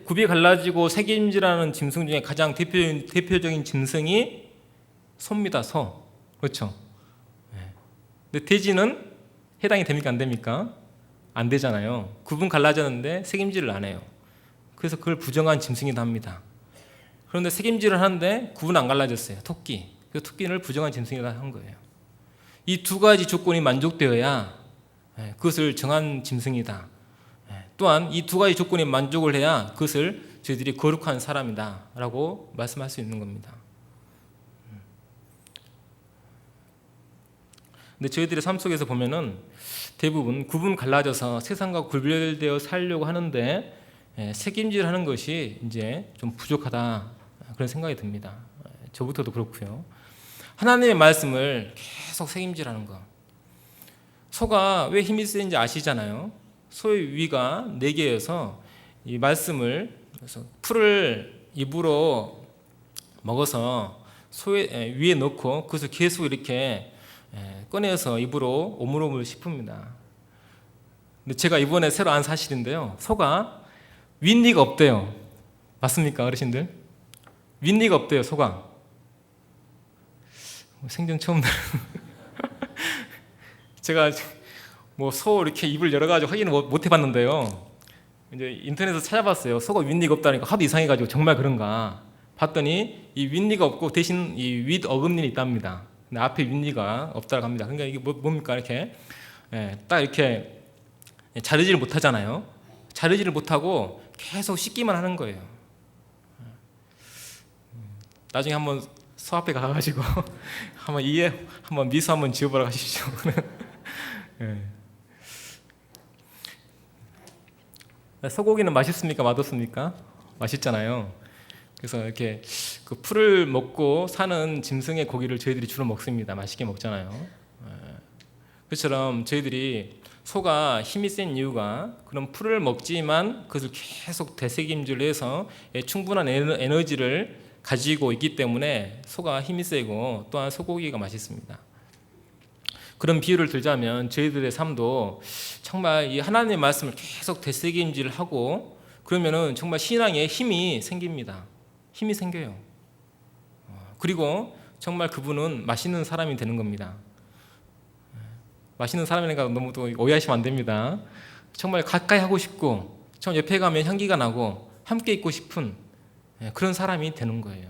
굽이 갈라지고 책임질하는 짐승 중에 가장 대표적인 짐승이 소입니다. 소. 그렇죠? 근데 돼지는 해당이 됩니까? 안 됩니까? 안 되잖아요. 굽은 갈라졌는데 책임질을 안 해요. 그래서 그걸 부정한 짐승이다 합니다. 그런데 책임질을 하는데 굽은 안 갈라졌어요. 토끼. 그 토끼를 부정한 짐승이다 한 거예요. 이 두 가지 조건이 만족되어야 그것을 정한 짐승이다. 또한 이 두 가지 조건이 만족을 해야 그것을 저희들이 거룩한 사람이다 라고 말씀할 수 있는 겁니다. 근데 저희들의 삶 속에서 보면은 대부분 굽은 갈라져서 세상과 구별되어 살려고 하는데 책임질하는 것이 이제 좀 부족하다 그런 생각이 듭니다. 저부터도 그렇고요. 하나님의 말씀을 계속 책임질하는 거. 소가 왜 힘이 세는지 아시잖아요. 소의 위가 4개여서 이 말씀을 그래서 풀을 입으로 먹어서 소의 위에 넣고 그것을 계속 이렇게 꺼내서 입으로 오물오물 씹습니다. 근데 제가 이번에 새로 안 사실인데요. 소가 윗니가 없대요. 맞습니까, 어르신들? 윗니가 없대요, 소가. 생전 처음 들어요. 제가 뭐 소 이렇게 입을 열어가지고 확인을 못 해봤는데요. 이제 인터넷에서 찾아봤어요. 소가 윗니가 없다니까 하도 이상해가지고 정말 그런가 봤더니 이 윗니가 없고 대신 이 윗 어금니는 있답니다. 근데 앞에 윗니가 없다고 합니다. 그러니까 이게 뭡니까 이렇게 딱 이렇게 자르지를 못하잖아요. 자르지를 못하고 계속 씻기만 하는 거예요. 나중에 한번 소 앞에 가가지고 한번 미소 한번 지어보라 하십시오. 소고기는 맛있습니까? 맛없습니까? 맛있잖아요. 그래서 이렇게 그 풀을 먹고 사는 짐승의 고기를 저희들이 주로 먹습니다. 맛있게 먹잖아요. 그처럼 저희들이 소가 힘이 센 이유가 그런 풀을 먹지만 그것을 계속 되새김질해서 충분한 에너지를 가지고 있기 때문에 소가 힘이 세고 또한 소고기가 맛있습니다. 그런 비유를 들자면 저희들의 삶도 정말 이 하나님의 말씀을 계속 되새김질을 하고 그러면은 정말 신앙에 힘이 생깁니다. 힘이 생겨요. 그리고 정말 그분은 맛있는 사람이 되는 겁니다. 맛있는 사람이니까 너무 또 오해하시면 안 됩니다. 정말 가까이 하고 싶고 정말 옆에 가면 향기가 나고 함께 있고 싶은 그런 사람이 되는 거예요.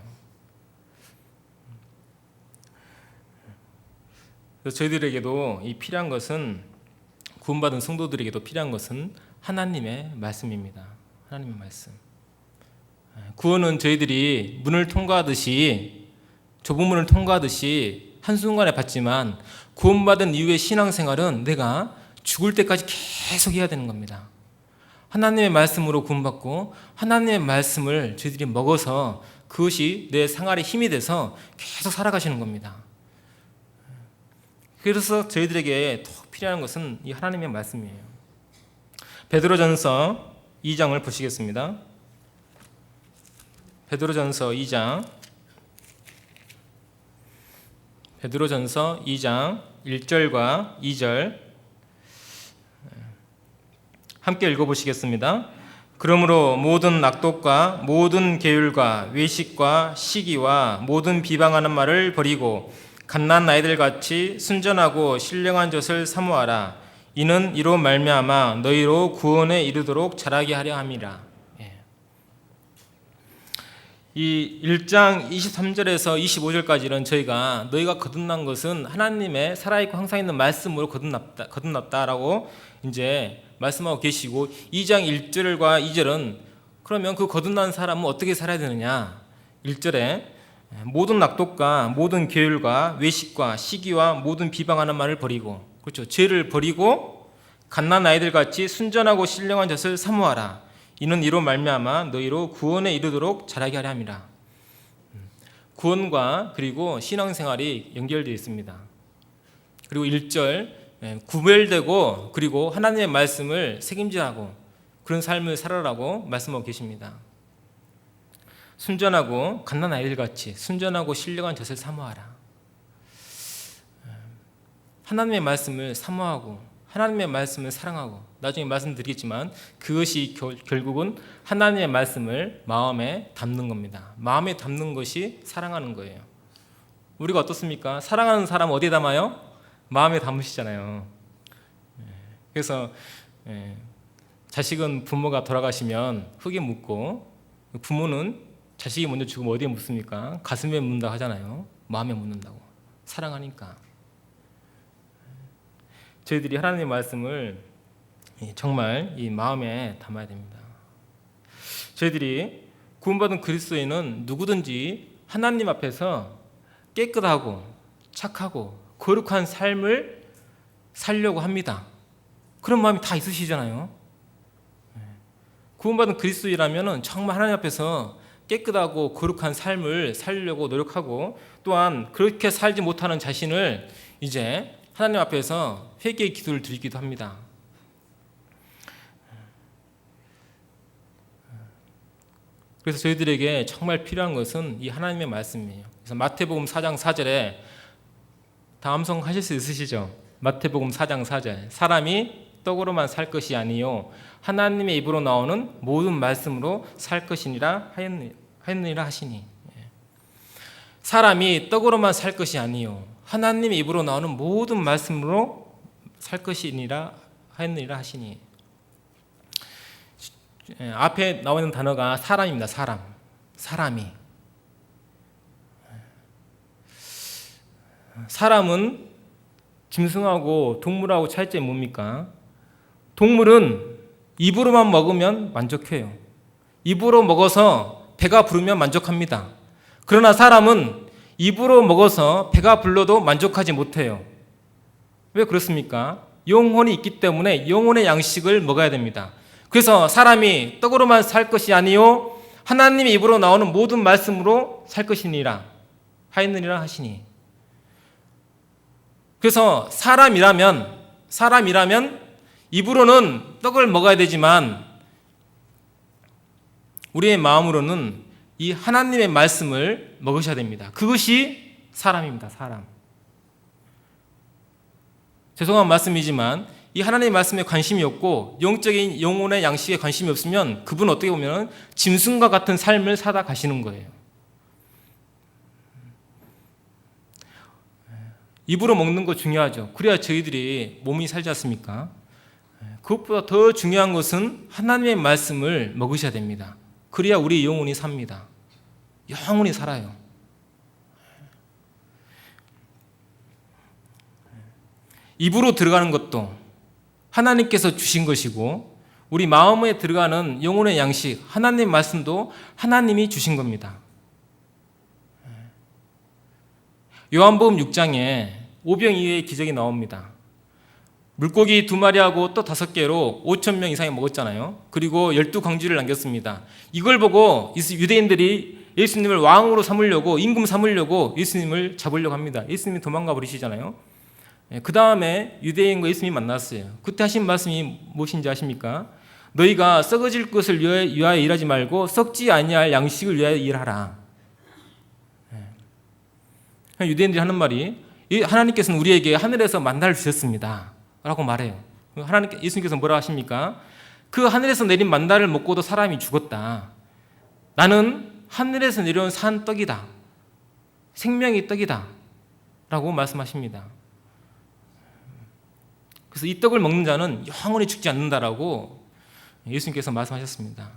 그래서 저희들에게도 이 필요한 것은 구원받은 성도들에게도 필요한 것은 하나님의 말씀입니다. 하나님의 말씀. 구원은 저희들이 문을 통과하듯이 좁은 문을 통과하듯이 한순간에 받지만 구원받은 이후의 신앙생활은 내가 죽을 때까지 계속 해야 되는 겁니다. 하나님의 말씀으로 구원받고 하나님의 말씀을 저희들이 먹어서 그것이 내 생활의 힘이 돼서 계속 살아가시는 겁니다. 그래서 저희들에게 더 필요한 것은 이 하나님의 말씀이에요. 베드로전서 2장을 보시겠습니다. 베드로전서 2장 1절과 2절 함께 읽어보시겠습니다. 그러므로 모든 악독과 모든 계율과 외식과 시기와 모든 비방하는 말을 버리고 갓난 아이들 같이 순전하고 신령한 젖을 사모하라. 이는 이로 말미암아 너희로 구원에 이르도록 자라게 하려 함이라. 이 1장 23절에서 25절까지는 저희가 너희가 거듭난 것은 하나님의 살아있고 항상 있는 말씀으로 거듭났다라고 이제 말씀하고 계시고, 2장 1절과 2절은 그러면 그 거듭난 사람은 어떻게 살아야 되느냐. 1절에 모든 악독과 모든 계율과 외식과 시기와 모든 비방하는 말을 버리고, 그렇죠, 죄를 버리고 갓난 아이들 같이 순전하고 신령한 젖을 사모하라. 이는 이로 말미암아 너희로 구원에 이르도록 자라게 하려 함이라. 구원과 그리고 신앙생활이 연결되어 있습니다. 그리고 1절 구별되고 그리고 하나님의 말씀을 책임지라고, 그런 삶을 살아라고 말씀하고 계십니다. 순전하고 갓난 아이들 같이 순전하고 신령한 젖을 사모하라. 하나님의 말씀을 사모하고 하나님의 말씀을 사랑하고, 나중에 말씀드리겠지만 그것이 결국은 하나님의 말씀을 마음에 담는 겁니다. 마음에 담는 것이 사랑하는 거예요. 우리가 어떻습니까? 사랑하는 사람 어디에 담아요? 마음에 담으시잖아요. 그래서 자식은 부모가 돌아가시면 흙에 묻고, 부모는 자식이 먼저 죽으면 어디에 묻습니까? 가슴에 묻는다 하잖아요. 마음에 묻는다고. 사랑하니까. 저희들이 하나님의 말씀을 정말 이 마음에 담아야 됩니다. 저희들이 구원받은 그리스도인은 누구든지 하나님 앞에서 깨끗하고 착하고 거룩한 삶을 살려고 합니다. 그런 마음이 다 있으시잖아요. 구원받은 그리스도인이라면 정말 하나님 앞에서 깨끗하고 거룩한 삶을 살려고 노력하고, 또한 그렇게 살지 못하는 자신을 이제 하나님 앞에서 회개의 기도를 드리기도 합니다. 그래서 저희들에게 정말 필요한 것은 이 하나님의 말씀이에요. 그래서 마태복음 4장 4절에 다 암송하실 수 있으시죠? 마태복음 4장 4절, 사람이 떡으로만 살 것이 아니요 하나님의 입으로 나오는 모든 말씀으로 살 것이니라 하였느니라 하시니. 사람이 떡으로만 살 것이 아니요 하나님의 입으로 나오는 모든 말씀으로 살 것이니라 하였느니라 하시니. 앞에 나와 있는 단어가 사람입니다. 사람이. 사람은 짐승하고 동물하고 차이점이 뭡니까? 동물은 입으로만 먹으면 만족해요. 입으로 먹어서 배가 부르면 만족합니다. 그러나 사람은 입으로 먹어서 배가 불러도 만족하지 못해요. 왜 그렇습니까? 영혼이 있기 때문에 영혼의 양식을 먹어야 됩니다. 그래서 사람이 떡으로만 살 것이 아니요 하나님의 입으로 나오는 모든 말씀으로 살 것이니라 하였느니라 하시니. 그래서 사람이라면 입으로는 떡을 먹어야 되지만 우리의 마음으로는 이 하나님의 말씀을 먹으셔야 됩니다. 그것이 사람입니다. 사람. 죄송한 말씀이지만 이 하나님의 말씀에 관심이 없고 영적인 영혼의 양식에 관심이 없으면 그분은 어떻게 보면 짐승과 같은 삶을 사다 가시는 거예요. 입으로 먹는 거 중요하죠. 그래야 저희들이 몸이 살지 않습니까? 그것보다 더 중요한 것은 하나님의 말씀을 먹으셔야 됩니다. 그래야 우리 영혼이 삽니다. 영혼이 살아요. 입으로 들어가는 것도 하나님께서 주신 것이고, 우리 마음에 들어가는 영혼의 양식, 하나님의 말씀도 하나님이 주신 겁니다. 요한복음 6장에 오병이어의 기적이 나옵니다. 물고기 2마리하고 또 5개로 5,000명 이상이 먹었잖아요. 그리고 12광주를 남겼습니다. 이걸 보고 유대인들이 예수님을 왕으로 삼으려고, 임금 삼으려고 예수님을 잡으려고 합니다. 예수님이 도망가 버리시잖아요. 그 다음에 유대인과 예수님이 만났어요. 그때 하신 말씀이 무엇인지 아십니까? 너희가 썩어질 것을 위하여 일하지 말고 썩지 아니할 양식을 위하여 일하라. 유대인들이 하는 말이, 하나님께서는 우리에게 하늘에서 만나를 주셨습니다 라고 말해요. 예수님께서 뭐라 하십니까? 그 하늘에서 내린 만나를 먹고도 사람이 죽었다. 나는 하늘에서 내려온 산 떡이다. 생명의 떡이다. 라고 말씀하십니다. 그래서 이 떡을 먹는 자는 영원히 죽지 않는다라고 예수님께서 말씀하셨습니다.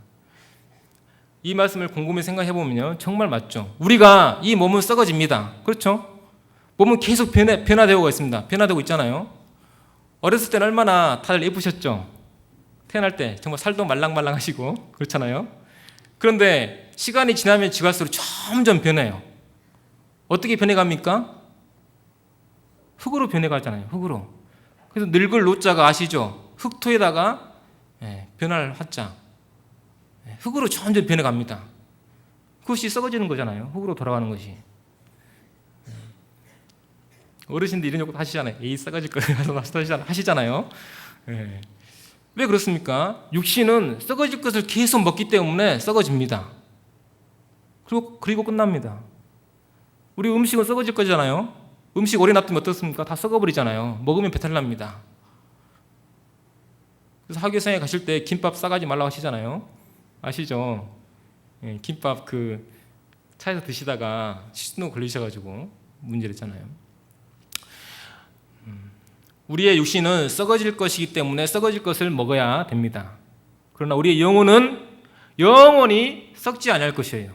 이 말씀을 곰곰이 생각해 보면요, 정말 맞죠. 우리가 이 몸은 썩어집니다. 그렇죠? 몸은 계속 변화되고 있습니다. 변화되고 있잖아요. 어렸을 때는 얼마나 다들 예쁘셨죠? 태어날 때 정말 살도 말랑말랑하시고 그렇잖아요. 그런데 시간이 지나면 지날수록 점점 변해요. 어떻게 변해갑니까? 흙으로 변해가잖아요. 흙으로. 그래서 늙을 노자가 아시죠? 흙토에다가 변화를 화자. 흙으로 점점 변해갑니다. 그것이 썩어지는 거잖아요. 흙으로 돌아가는 것이. 어르신들 이런 욕도 하시잖아요. 에이 썩어질 거야 하시잖아요. 왜 그렇습니까? 육신은 썩어질 것을 계속 먹기 때문에 썩어집니다. 그리고 끝납니다. 우리 음식은 썩어질 거잖아요. 음식 오래 놔두면 어떻습니까? 다 썩어버리잖아요. 먹으면 배탈 납니다. 그래서 학교생에 가실 때 김밥 싸가지 말라고 하시잖아요. 아시죠? 김밥 그 차에서 드시다가 식중독 걸리셔가지고 문제됐잖아요. 우리의 육신은 썩어질 것이기 때문에 썩어질 것을 먹어야 됩니다. 그러나 우리의 영혼은 영원히 썩지 아니할 것이에요.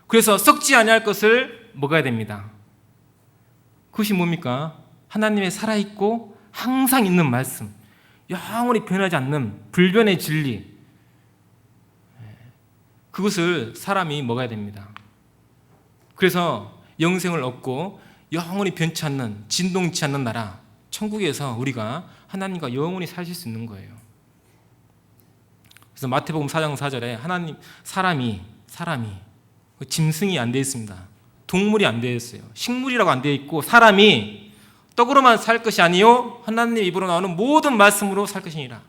그래서 썩지 아니할 것을 먹어야 됩니다. 그것이 뭡니까? 하나님의 살아있고 항상 있는 말씀, 영원히 변하지 않는 불변의 진리, 그것을 사람이 먹어야 됩니다. 그래서 영생을 얻고 영원히 변치 않는, 진동치 않는 나라 천국에서 우리가 하나님과 영원히 사실 수 있는 거예요. 그래서 마태복음 4장 4절에 하나님 사람이 짐승이 안 되어 있습니다. 동물이 안 되어 있어요. 식물이라고 안 되어 있고 사람이 떡으로만 살 것이 아니요 하나님의 입으로 나오는 모든 말씀으로 살 것이니라.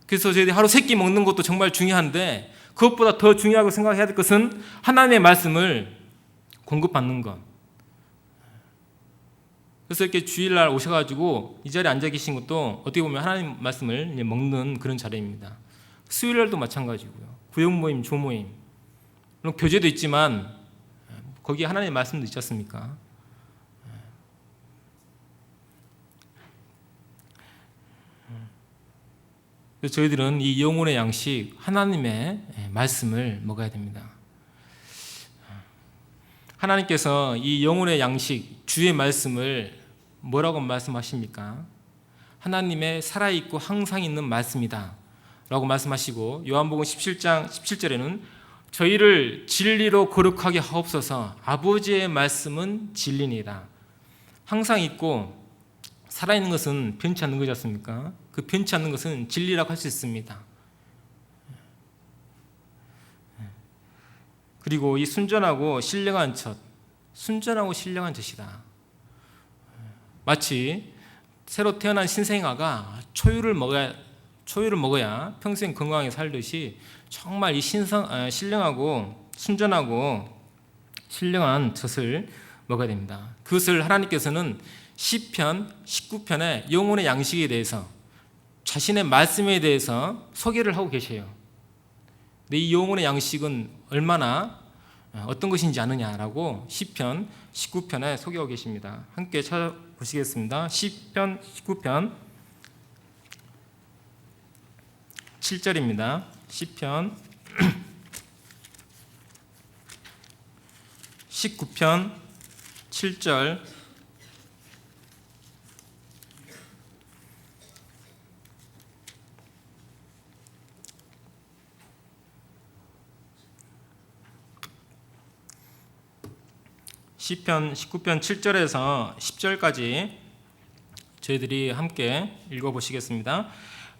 그래서 저희들이 하루 3끼 먹는 것도 정말 중요한데 그것보다 더 중요하고 생각해야 될 것은 하나님의 말씀을 공급받는 것. 그래서 이렇게 주일날 오셔가지고 이 자리에 앉아 계신 것도 어떻게 보면 하나님 말씀을 먹는 그런 자리입니다. 수요일날도 마찬가지고요. 구역 모임, 조모임, 물론 교제도 있지만 거기에 하나님의 말씀도 있지 않습니까? 그래서 저희들은 이 영혼의 양식, 하나님의 말씀을 먹어야 됩니다. 하나님께서 이 영혼의 양식, 주의 말씀을 뭐라고 말씀하십니까? 하나님의 살아있고 항상 있는 말씀이다 라고 말씀하시고 요한복음 17장 17절에는 저희를 진리로 거룩하게 하옵소서 아버지의 말씀은 진리니라. 항상 있고 살아있는 것은 변치 않는 거지 않습니까? 그 변치 않는 것은 진리라고 할 수 있습니다. 그리고 이 순전하고 신령한 젖이다. 마치 새로 태어난 신생아가 초유를 먹어야 평생 건강하게 살듯이 정말 이 신령하고 순전하고 신령한 젖을 먹어야 됩니다. 그것을 하나님께서는 시편 19편의 영혼의 양식에 대해서 자신의 말씀에 대해서 소개를 하고 계셔요. 근데 이 영혼의 양식은 얼마나 어떤 것인지 아느냐라고 시편 19편에 소개하고 계십니다. 함께 찾아보시겠습니다. 시편 19편 7절입니다. 시편 19편 7절 시편 19편 7절에서 10절까지 저희들이 함께 읽어보시겠습니다.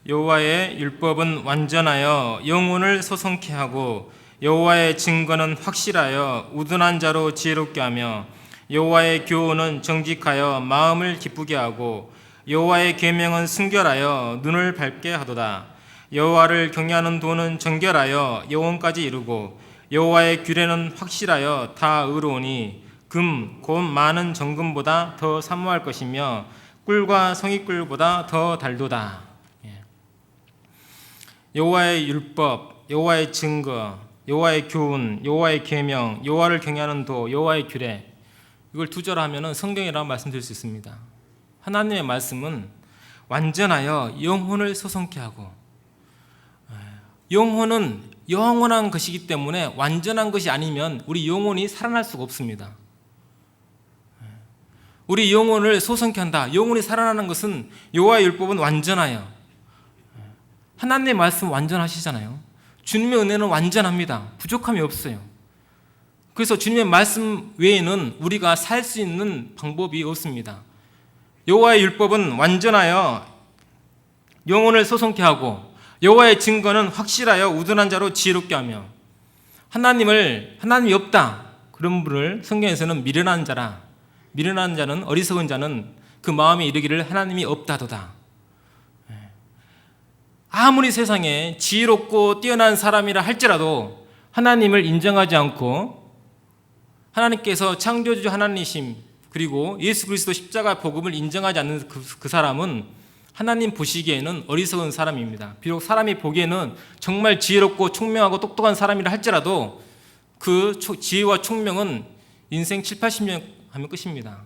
여호와의 율법은 완전하여 영혼을 소성케 하고 여호와의 증거는 확실하여 우둔한 자로 지혜롭게 하며 여호와의 교훈은 정직하여 마음을 기쁘게 하고 여호와의 계명은 순결하여 눈을 밝게 하도다. 여호와를 경외하는 도는 정결하여 영혼까지 이루고 여호와의 규례는 확실하여 다 의로우니 금 곧 많은 정금보다 더 사모할 것이며 꿀과 성의꿀보다 더 달도다. 여호와의 율법, 여호와의 증거, 여호와의 교훈, 여호와의 계명, 여호와를 경외하는 도, 여호와의 규례, 이걸 두 절 하면은 성경이라고 말씀드릴 수 있습니다. 하나님의 말씀은 완전하여 영혼을 소성케 하고, 영혼은 영원한 것이기 때문에 완전한 것이 아니면 우리 영혼이 살아날 수가 없습니다. 우리 영혼을 소성케 한다. 영혼이 살아나는 것은 여호와의 율법은 완전하여, 하나님의 말씀 완전하시잖아요. 주님의 은혜는 완전합니다. 부족함이 없어요. 그래서 주님의 말씀 외에는 우리가 살 수 있는 방법이 없습니다. 여호와의 율법은 완전하여 영혼을 소성케 하고, 여호와의 증거는 확실하여 우둔한 자로 지혜롭게 하며, 하나님이 없다, 그런 분을 성경에서는 미련한 자라, 미련한 자는, 어리석은 자는 그 마음에 이르기를 하나님이 없다도다. 아무리 세상에 지혜롭고 뛰어난 사람이라 할지라도 하나님을 인정하지 않고, 하나님께서 창조주 하나님이심, 그리고 예수 그리스도 십자가 복음을 인정하지 않는 그 사람은 하나님 보시기에는 어리석은 사람입니다. 비록 사람이 보기에는 정말 지혜롭고 총명하고 똑똑한 사람이라 할지라도 그 지혜와 총명은 인생 7, 80년 하면 끝입니다.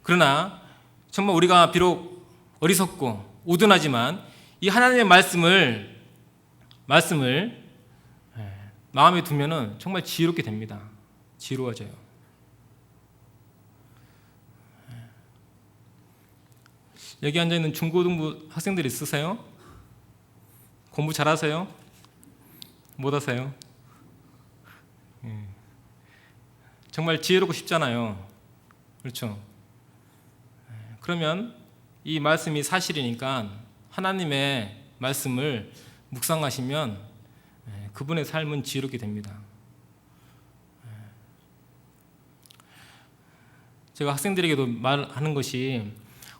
그러나 정말 우리가 비록 어리석고 우둔하지만 이 하나님의 말씀을 마음에 두면은 정말 지혜롭게 됩니다. 지혜로워져요. 여기 앉아있는 중고등부 학생들 있으세요? 공부 잘하세요? 못하세요? 정말 지혜롭고 싶잖아요. 그렇죠? 그러면 이 말씀이 사실이니까 하나님의 말씀을 묵상하시면 그분의 삶은 지혜롭게 됩니다. 제가 학생들에게도 말하는 것이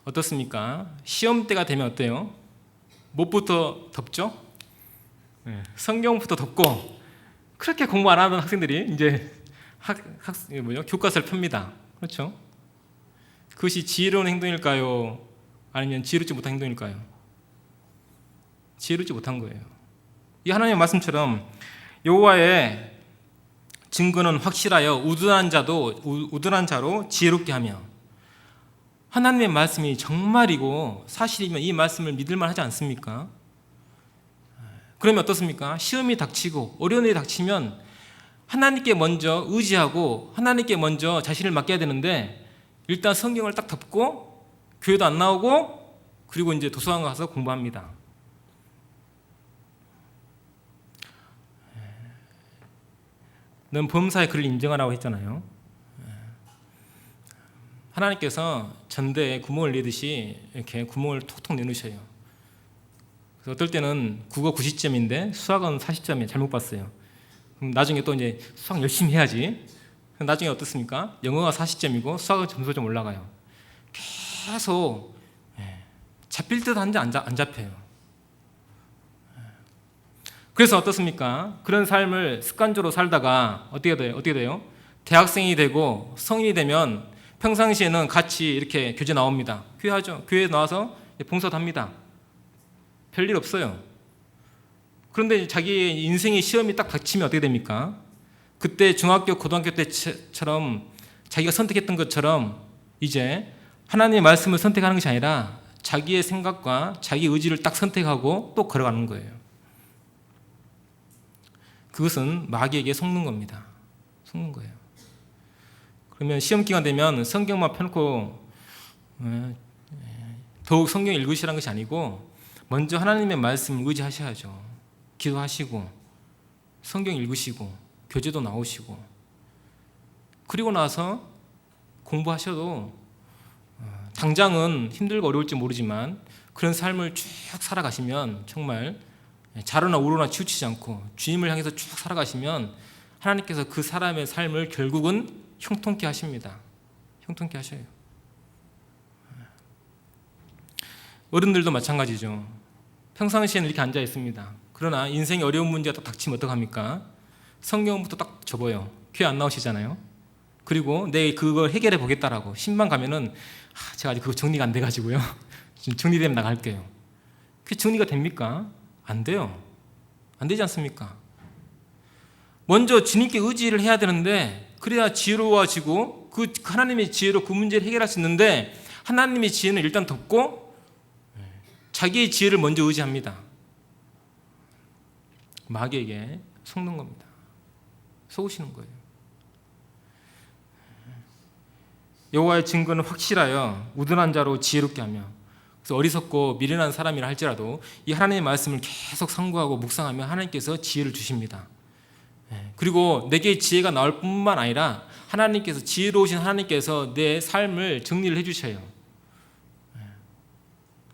어떻습니까? 시험 때가 되면 어때요? 무엇부터 덮죠? 성경부터 덮고, 그렇게 공부 안 하던 학생들이 이제 교과서를 펴니다. 그렇죠? 그것이 지혜로운 행동일까요? 아니면 지혜롭지 못한 행동일까요? 지혜롭지 못한 거예요. 이 하나님의 말씀처럼 여호와의 증거는 확실하여 우둔한 자로 지혜롭게 하며, 하나님의 말씀이 정말이고 사실이면 이 말씀을 믿을만 하지 않습니까? 그러면 어떻습니까? 시험이 닥치고 어려운 일이 닥치면 하나님께 먼저 의지하고 하나님께 먼저 자신을 맡겨야 되는데, 일단 성경을 딱 덮고 교회도 안 나오고, 그리고 이제 도서관 가서 공부합니다. 넌 범사의 그를 인정하라고 했잖아요. 하나님께서 전대에 구멍을 내듯이 이렇게 구멍을 톡톡 내놓으셔요. 그래서 어떨 때는 국어 90점인데 수학은 40점이에요. 잘못 봤어요. 그럼 나중에 또 이제 수학 열심히 해야지. 나중에 어떻습니까? 영어가 40점이고 수학은 점수가 좀 올라가요. 계속 잡힐 듯 한지 안 잡혀요. 그래서 어떻습니까? 그런 삶을 습관적으로 살다가 어떻게 돼요? 대학생이 되고 성인이 되면 평상시에는 같이 이렇게 교제 나옵니다. 교회 나와서 봉사도 합니다. 별일 없어요. 그런데 자기의 인생의 시험이 딱 닥치면 어떻게 됩니까? 그때 중학교, 고등학교 때처럼 자기가 선택했던 것처럼 이제 하나님의 말씀을 선택하는 것이 아니라 자기의 생각과 자기 의지를 딱 선택하고 또 걸어가는 거예요. 그것은 마귀에게 속는 겁니다. 속는 거예요. 그러면 시험 기간 되면 성경만 펴놓고 더욱 성경 읽으시라는 것이 아니고 먼저 하나님의 말씀을 의지하셔야죠. 기도하시고 성경 읽으시고 교제도 나오시고, 그리고 나서 공부하셔도 당장은 힘들고 어려울지 모르지만 그런 삶을 쭉 살아가시면 정말 좌로나 우로나 치우치지 않고 주님을 향해서 쭉 살아가시면 하나님께서 그 사람의 삶을 결국은 형통케 하십니다. 형통케 하셔요. 어른들도 마찬가지죠. 평상시에는 이렇게 앉아 있습니다. 그러나 인생의 어려운 문제가 딱 닥치면 어떡합니까? 성경부터 딱 접어요. 교회 안 나오시잖아요. 그리고 내일 그걸 해결해 보겠다라고 신방 가면은 제가 아직 그거 정리가 안 돼가지고요. 정리되면 나갈게요. 그게 정리가 됩니까? 안 돼요. 안 되지 않습니까? 먼저 주님께 의지를 해야 되는데 그래야 지혜로워지고 그 하나님의 지혜로 그 문제를 해결할 수 있는데 하나님의 지혜는 일단 덮고 자기의 지혜를 먼저 의지합니다. 마귀에게 속는 겁니다. 속으시는 거예요. 여호와의 증거는 확실하여 우둔한 자로 지혜롭게 하며, 그래서 어리석고 미련한 사람이라 할지라도 이 하나님의 말씀을 계속 상고하고 묵상하며 하나님께서 지혜를 주십니다. 그리고 내게 지혜가 나올 뿐만 아니라 하나님께서, 지혜로우신 하나님께서 내 삶을 정리를 해주셔요.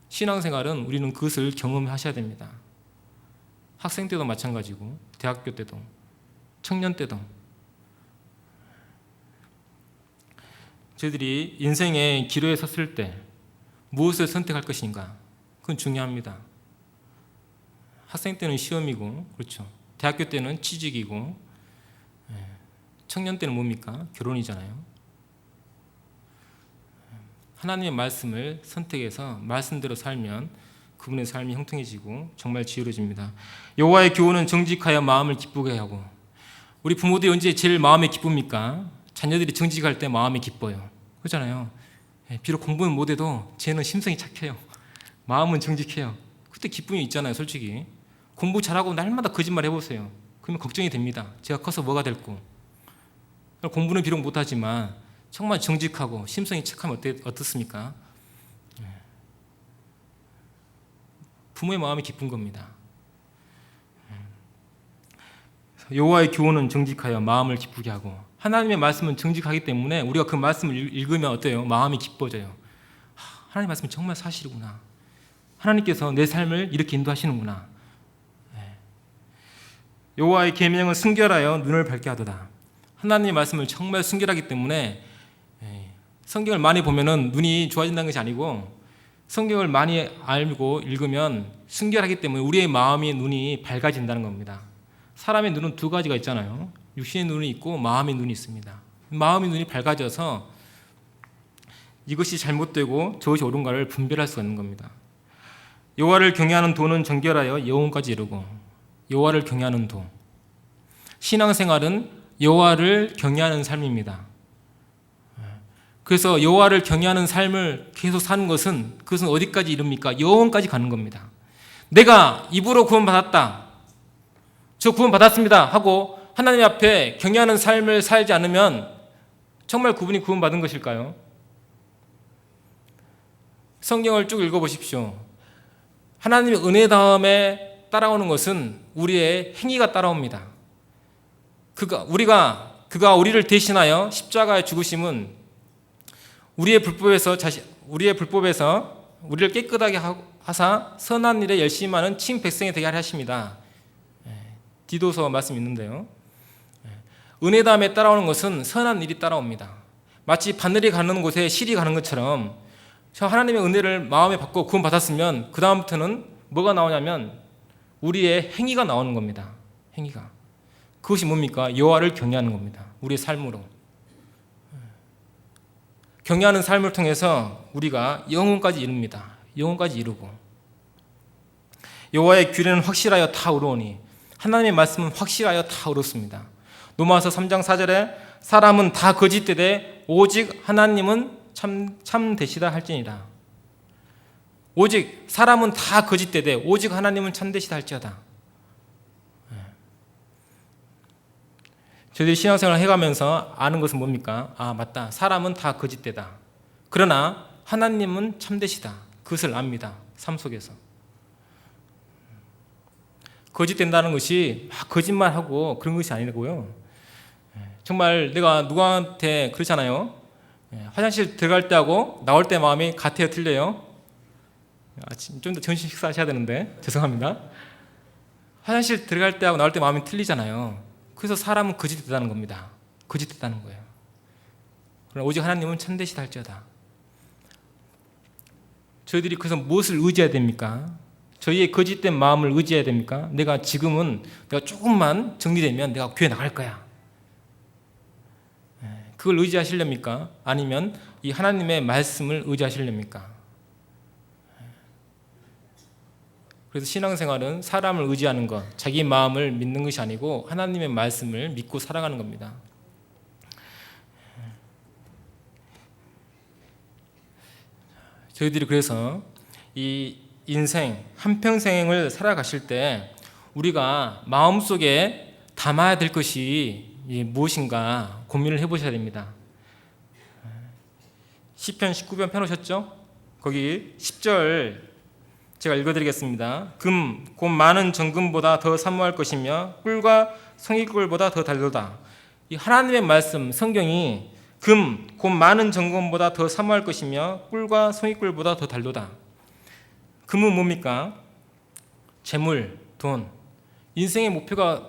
신앙생활은 우리는 그것을 경험하셔야 됩니다. 학생 때도 마찬가지고 대학교 때도 청년 때도. 저희들이 인생의 기로에 섰을 때 무엇을 선택할 것인가, 그건 중요합니다. 학생 때는 시험이고, 그렇죠. 대학교 때는 취직이고, 청년 때는 뭡니까? 결혼이잖아요. 하나님의 말씀을 선택해서 말씀대로 살면 그분의 삶이 형통해지고 정말 지혜로워집니다. 여호와의 교훈은 정직하여 마음을 기쁘게 하고, 우리 부모들이 언제 제일 마음이 기쁩니까? 자녀들이 정직할 때 마음이 기뻐요. 그렇잖아요. 비록 공부는 못해도 쟤는 심성이 착해요. 마음은 정직해요. 그때 기쁨이 있잖아요. 솔직히 공부 잘하고 날마다 거짓말 해보세요. 그러면 걱정이 됩니다. 제가 커서 뭐가 될고. 공부는 비록 못하지만 정말 정직하고 심성이 착하면 어떻습니까? 부모의 마음이 기쁜 겁니다. 여호와의 교훈은 정직하여 마음을 기쁘게 하고, 하나님의 말씀은 정직하기 때문에 우리가 그 말씀을 읽으면 어때요? 마음이 기뻐져요. 하나님의 말씀은 정말 사실이구나. 하나님께서 내 삶을 이렇게 인도하시는구나. 여호와의 계명은 순결하여 눈을 밝게 하도다. 하나님의 말씀을 정말 순결하기 때문에 성경을 많이 보면은 눈이 좋아진다는 것이 아니고, 성경을 많이 알고 읽으면 순결하기 때문에 우리의 마음이, 눈이 밝아진다는 겁니다. 사람의 눈은 두 가지가 있잖아요. 육신의 눈이 있고 마음의 눈이 있습니다. 마음의 눈이 밝아져서 이것이 잘못되고 저것이 옳은가를 분별할 수가 있는 겁니다. 여호와를 경외하는 도는 정결하여 영혼까지 이르고, 여호와를 경외하는 도. 신앙생활은 여호와를 경외하는 삶입니다. 그래서 여호와를 경외하는 삶을 계속 사는 것은, 그것은 어디까지 이릅니까? 영혼까지 가는 겁니다. 내가 입으로 구원받았다, 저 구원받았습니다 하고 하나님 앞에 경외하는 삶을 살지 않으면 정말 그분이 구원받은 것일까요? 성경을 쭉 읽어보십시오. 하나님의 은혜 다음에 따라오는 것은 우리의 행위가 따라옵니다. 그가 우리를 대신하여 십자가에 죽으심은 우리의 불법에서 우리를 깨끗하게 하사 선한 일에 열심히 하는 친 백성이 되게 하려 하십니다. 디도서 말씀 있는데요. 은혜 다음에 따라오는 것은 선한 일이 따라옵니다. 마치 바늘이 가는 곳에 실이 가는 것처럼, 저 하나님의 은혜를 마음에 받고 구원받았으면 그 다음부터는 뭐가 나오냐면 우리의 행위가 나오는 겁니다. 행위가. 그것이 뭡니까? 여호와를 경외하는 겁니다. 우리의 삶으로. 경외하는 삶을 통해서 우리가 영혼까지 이룹니다. 영혼까지 이루고. 여호와의 규례는 확실하여 다 옳으오니, 하나님의 말씀은 확실하여 다 옳습니다. 로마서 3장 4절에 사람은 다 거짓되되 오직 하나님은 참되시다 할지니라. 오직 사람은 다 거짓되되 오직 하나님은 참되시다 할지어다. 저희들이 신앙생활을 해가면서 아는 것은 뭡니까? 아, 맞다. 사람은 다 거짓되다. 그러나 하나님은 참되시다. 그것을 압니다. 삶 속에서. 거짓된다는 것이 막 거짓말하고 그런 것이 아니고요. 정말 내가 누구한테 그렇잖아요. 화장실 들어갈 때하고 나올 때 마음이 같아요, 틀려요? 좀 더 점심 식사하셔야 되는데 죄송합니다. 화장실 들어갈 때하고 나올 때 마음이 틀리잖아요. 그래서 사람은 거짓됐다는 겁니다. 거짓됐다는 거예요. 그러나 오직 하나님은 참되시다 할지어다. 저희들이 그래서 무엇을 의지해야 됩니까? 저희의 거짓된 마음을 의지해야 됩니까? 내가 조금만 정리되면 내가 교회 나갈 거야. 그걸 의지하시렵니까? 아니면 이 하나님의 말씀을 의지하시렵니까? 그래서 신앙생활은 사람을 의지하는 것, 자기 마음을 믿는 것이 아니고 하나님의 말씀을 믿고 살아가는 겁니다. 저희들이 그래서 이 인생 한평생을 살아가실 때 우리가 마음속에 담아야 될 것이 무엇인가 고민을 해보셔야 됩니다. 시편 19편 펴놓으셨죠? 거기 10절 제가 읽어드리겠습니다. 금, 곧 많은 정금보다 더 사모할 것이며 꿀과 성의꿀보다 더 달도다. 이 하나님의 말씀, 성경이 금, 곧 많은 정금보다 더 사모할 것이며 꿀과 성의꿀보다 더 달도다. 금은 뭡니까? 재물, 돈. 인생의 목표가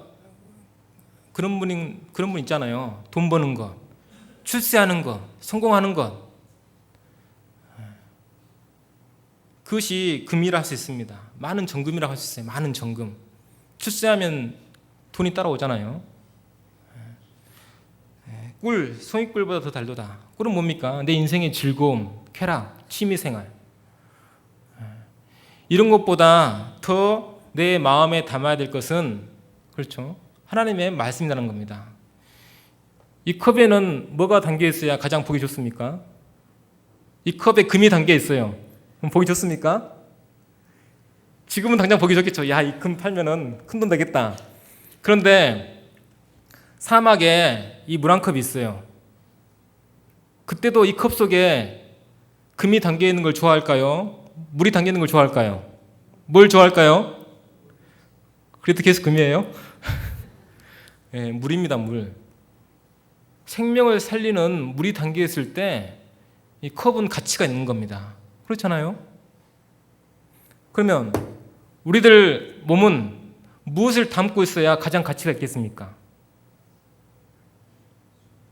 그런 분 있잖아요. 돈 버는 것, 출세하는 것, 성공하는 것. 그것이 금이라 할 수 있습니다. 많은 정금이라고 할 수 있어요. 많은 정금. 출세하면 돈이 따라오잖아요. 꿀, 송이꿀보다 더 달도다. 꿀은 뭡니까? 내 인생의 즐거움, 쾌락, 취미생활. 이런 것보다 더 내 마음에 담아야 될 것은 그렇죠. 하나님의 말씀이라는 겁니다. 이 컵에는 뭐가 담겨 있어야 가장 보기 좋습니까? 이 컵에 금이 담겨 있어요. 그럼 보기 좋습니까? 지금은 당장 보기 좋겠죠. 야, 이 금 팔면은 큰 돈 되겠다. 그런데 사막에 이 물 한 컵이 있어요. 그때도 이 컵 속에 금이 담겨 있는 걸 좋아할까요? 물이 담겨 있는 걸 좋아할까요? 뭘 좋아할까요? 그래도 계속 금이에요? 네, 물입니다, 물. 생명을 살리는 물이 담겨 있을 때 이 컵은 가치가 있는 겁니다. 그렇잖아요? 그러면 우리들 몸은 무엇을 담고 있어야 가장 가치가 있겠습니까?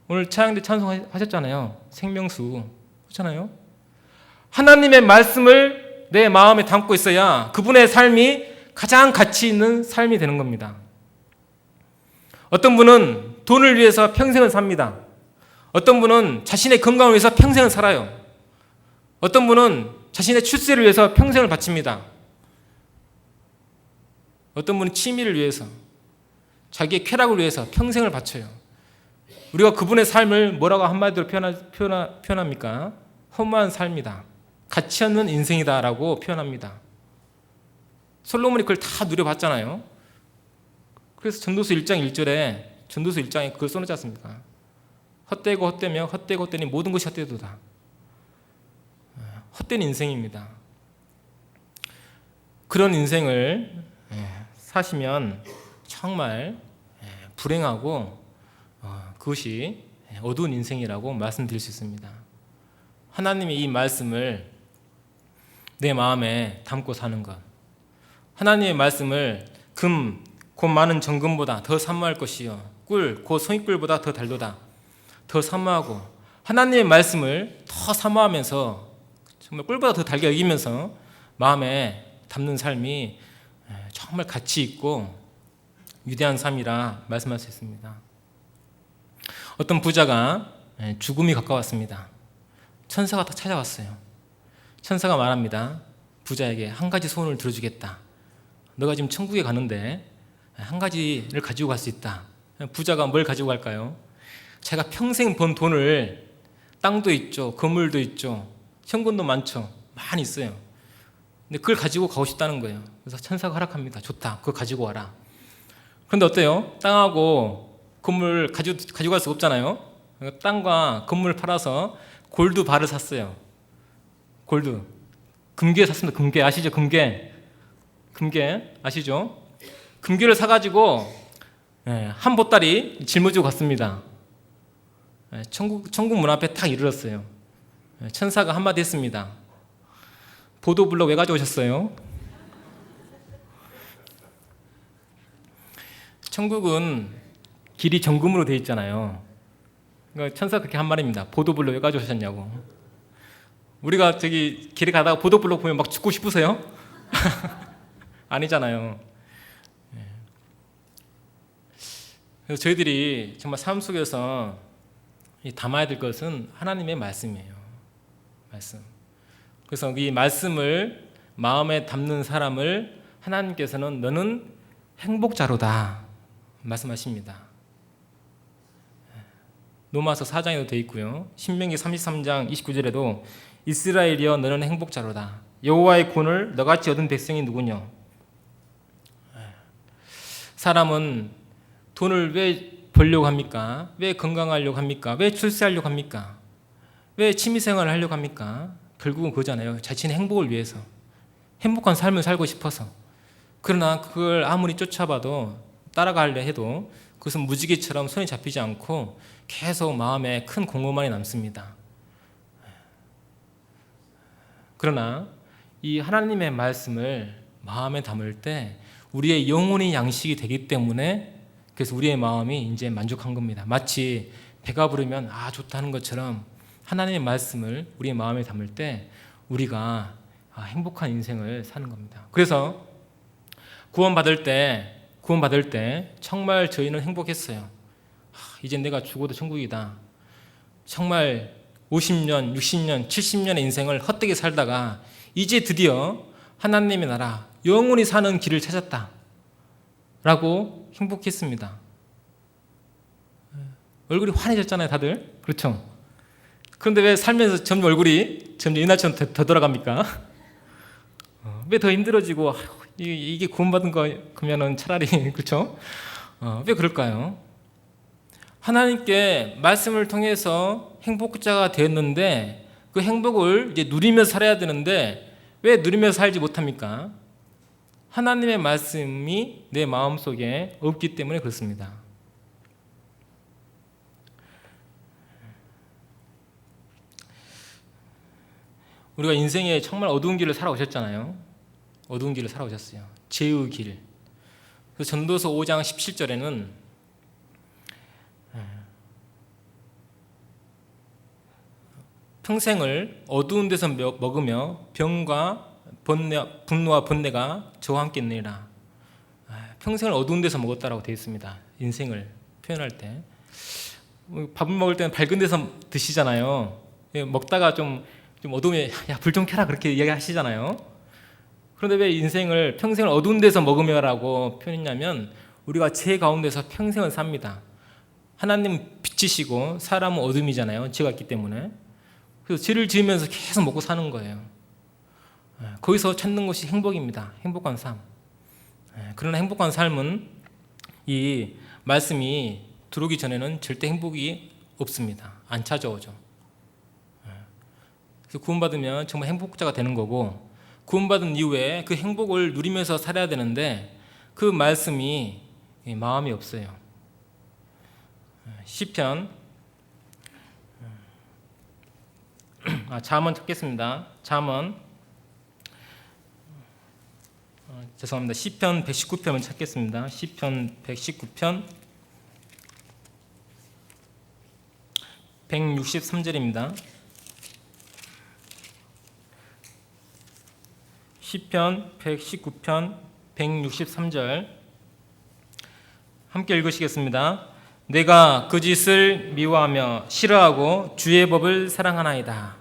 오늘 차양대 찬송하셨잖아요. 생명수. 그렇잖아요? 하나님의 말씀을 내 마음에 담고 있어야 그분의 삶이 가장 가치 있는 삶이 되는 겁니다. 어떤 분은 돈을 위해서 평생을 삽니다. 어떤 분은 자신의 건강을 위해서 평생을 살아요. 어떤 분은 자신의 출세를 위해서 평생을 바칩니다. 어떤 분은 취미를 위해서, 자기의 쾌락을 위해서 평생을 바쳐요. 우리가 그분의 삶을 뭐라고 한마디로 표현합니까? 허무한 삶이다. 가치 없는 인생이다라고 표현합니다. 솔로몬이 그걸 다 누려봤잖아요. 그래서 전도서 1장 1절에 전도서 1장에 그걸 써놓지 않습니까? 헛되고 헛되며 헛되고 헛되니 모든 것이 헛되도다. 헛된 인생입니다. 그런 인생을 사시면 정말 불행하고 그것이 어두운 인생이라고 말씀드릴 수 있습니다. 하나님의 이 말씀을 내 마음에 담고 사는 것, 하나님의 말씀을 금, 곧 많은 정금보다 더 사모할 것이요 꿀, 곧 송이꿀보다 더 달도다. 더 사모하고 하나님의 말씀을 더 사모하면서 정말 꿀보다 더 달게 여기면서 마음에 담는 삶이 정말 가치 있고 위대한 삶이라 말씀할 수 있습니다. 어떤 부자가 죽음이 가까웠습니다. 천사가 딱 찾아왔어요. 천사가 말합니다. 부자에게 한 가지 소원을 들어주겠다. 너가 지금 천국에 가는데 한 가지를 가지고 갈 수 있다. 부자가 뭘 가지고 갈까요? 자기가 평생 번 돈을, 땅도 있죠, 건물도 있죠, 현금도 많죠, 많이 있어요. 근데 그걸 가지고 가고 싶다는 거예요. 그래서 천사가 허락합니다. 좋다, 그거 가지고 와라. 그런데 어때요? 땅하고 건물 가지고 갈 수 없잖아요. 땅과 건물을 팔아서 골드 바를 샀어요. 골드, 금괴 샀습니다. 금괴 아시죠? 금괴 아시죠? 금괴를 사가지고 한 보따리 짊어지고 갔습니다. 천국 문 앞에 딱 이르렀어요. 천사가 한마디 했습니다. 보도블럭 왜 가져오셨어요? 천국은 길이 정금으로 되어 있잖아요. 그러니까 천사가 그렇게 한 말입니다. 보도블럭 왜 가져오셨냐고. 우리가 저기 길에 가다가 보도블럭 보면 막 죽고 싶으세요? 아니잖아요. 그래서 저희들이 정말 삶 속에서 담아야 될 것은 하나님의 말씀이에요. 말씀. 그래서 이 말씀을 마음에 담는 사람을 하나님께서는 너는 행복자로다 말씀하십니다. 로마서 4장에도 되어 있고요. 신명기 33장 29절에도 이스라엘이여 너는 행복자로다. 여호와의 구원을 너같이 얻은 백성이 누구냐? 사람은 돈을 왜 벌려고 합니까? 왜 건강하려고 합니까? 왜 출세하려고 합니까? 왜 취미생활을 하려고 합니까? 결국은 그거잖아요. 자신의 행복을 위해서. 행복한 삶을 살고 싶어서. 그러나 그걸 아무리 쫓아봐도 따라가려 해도 그것은 무지개처럼 손에 잡히지 않고 계속 마음에 큰 공허만이 남습니다. 그러나 이 하나님의 말씀을 마음에 담을 때 우리의 영혼이 양식이 되기 때문에 그래서 우리의 마음이 이제 만족한 겁니다. 마치 배가 부르면 좋다는 것처럼 하나님의 말씀을 우리의 마음에 담을 때 우리가 행복한 인생을 사는 겁니다. 그래서 구원받을 때 정말 저희는 행복했어요. 이제 내가 죽어도 천국이다. 정말 50년, 60년, 70년의 인생을 헛되게 살다가 이제 드디어 하나님의 나라, 영원히 사는 길을 찾았다 라고 행복했습니다. 얼굴이 환해졌잖아요, 다들. 그렇죠? 그런데 왜 살면서 점점 얼굴이 점점 옛날처럼 더 돌아갑니까? 왜 더 힘들어지고 이게 구원받은 거면은 차라리 그렇죠? 왜 그럴까요? 하나님께 말씀을 통해서 행복자가 되었는데 그 행복을 이제 누리면서 살아야 되는데 왜 누리면서 살지 못합니까? 하나님의 말씀이 내 마음속에 없기 때문에 그렇습니다. 우리가 인생에 정말 어두운 길을 살아오셨잖아요. 어두운 길을 살아오셨어요. 죄의 길. 그래서 전도서 5장 17절에는 평생을 어두운 데서 먹으며 병과 분노와 번뇌가 저와 함께 있느니라. 평생을 어두운 데서 먹었다라고 되어 있습니다. 인생을 표현할 때 밥을 먹을 때는 밝은 데서 드시잖아요. 먹다가 좀 어두우면 불 좀 켜라 그렇게 이야기하시잖아요. 그런데 왜 인생을 평생을 어두운 데서 먹으며라고 표현했냐면 우리가 죄 가운데서 평생을 삽니다. 하나님은 빛이시고 사람은 어둠이잖아요. 죄가 있기 때문에. 그래서 죄를 지으면서 계속 먹고 사는 거예요. 거기서 찾는 것이 행복입니다. 행복한 삶. 그러나 행복한 삶은 이 말씀이 들어오기 전에는 절대 행복이 없습니다. 안 찾아오죠. 그래서 구원받으면 정말 행복자가 되는 거고 구원받은 이후에 그 행복을 누리면서 살아야 되는데 그 말씀이 마음이 없어요. 시편 잠언 찾겠습니다. 잠언 죄송합니다. 시편 119편을 찾겠습니다. 시편 119편 163절입니다. 시편 119편 163절 함께 읽으시겠습니다. 내가 그 짓을 미워하며 싫어하고 주의 법을 사랑하나이다.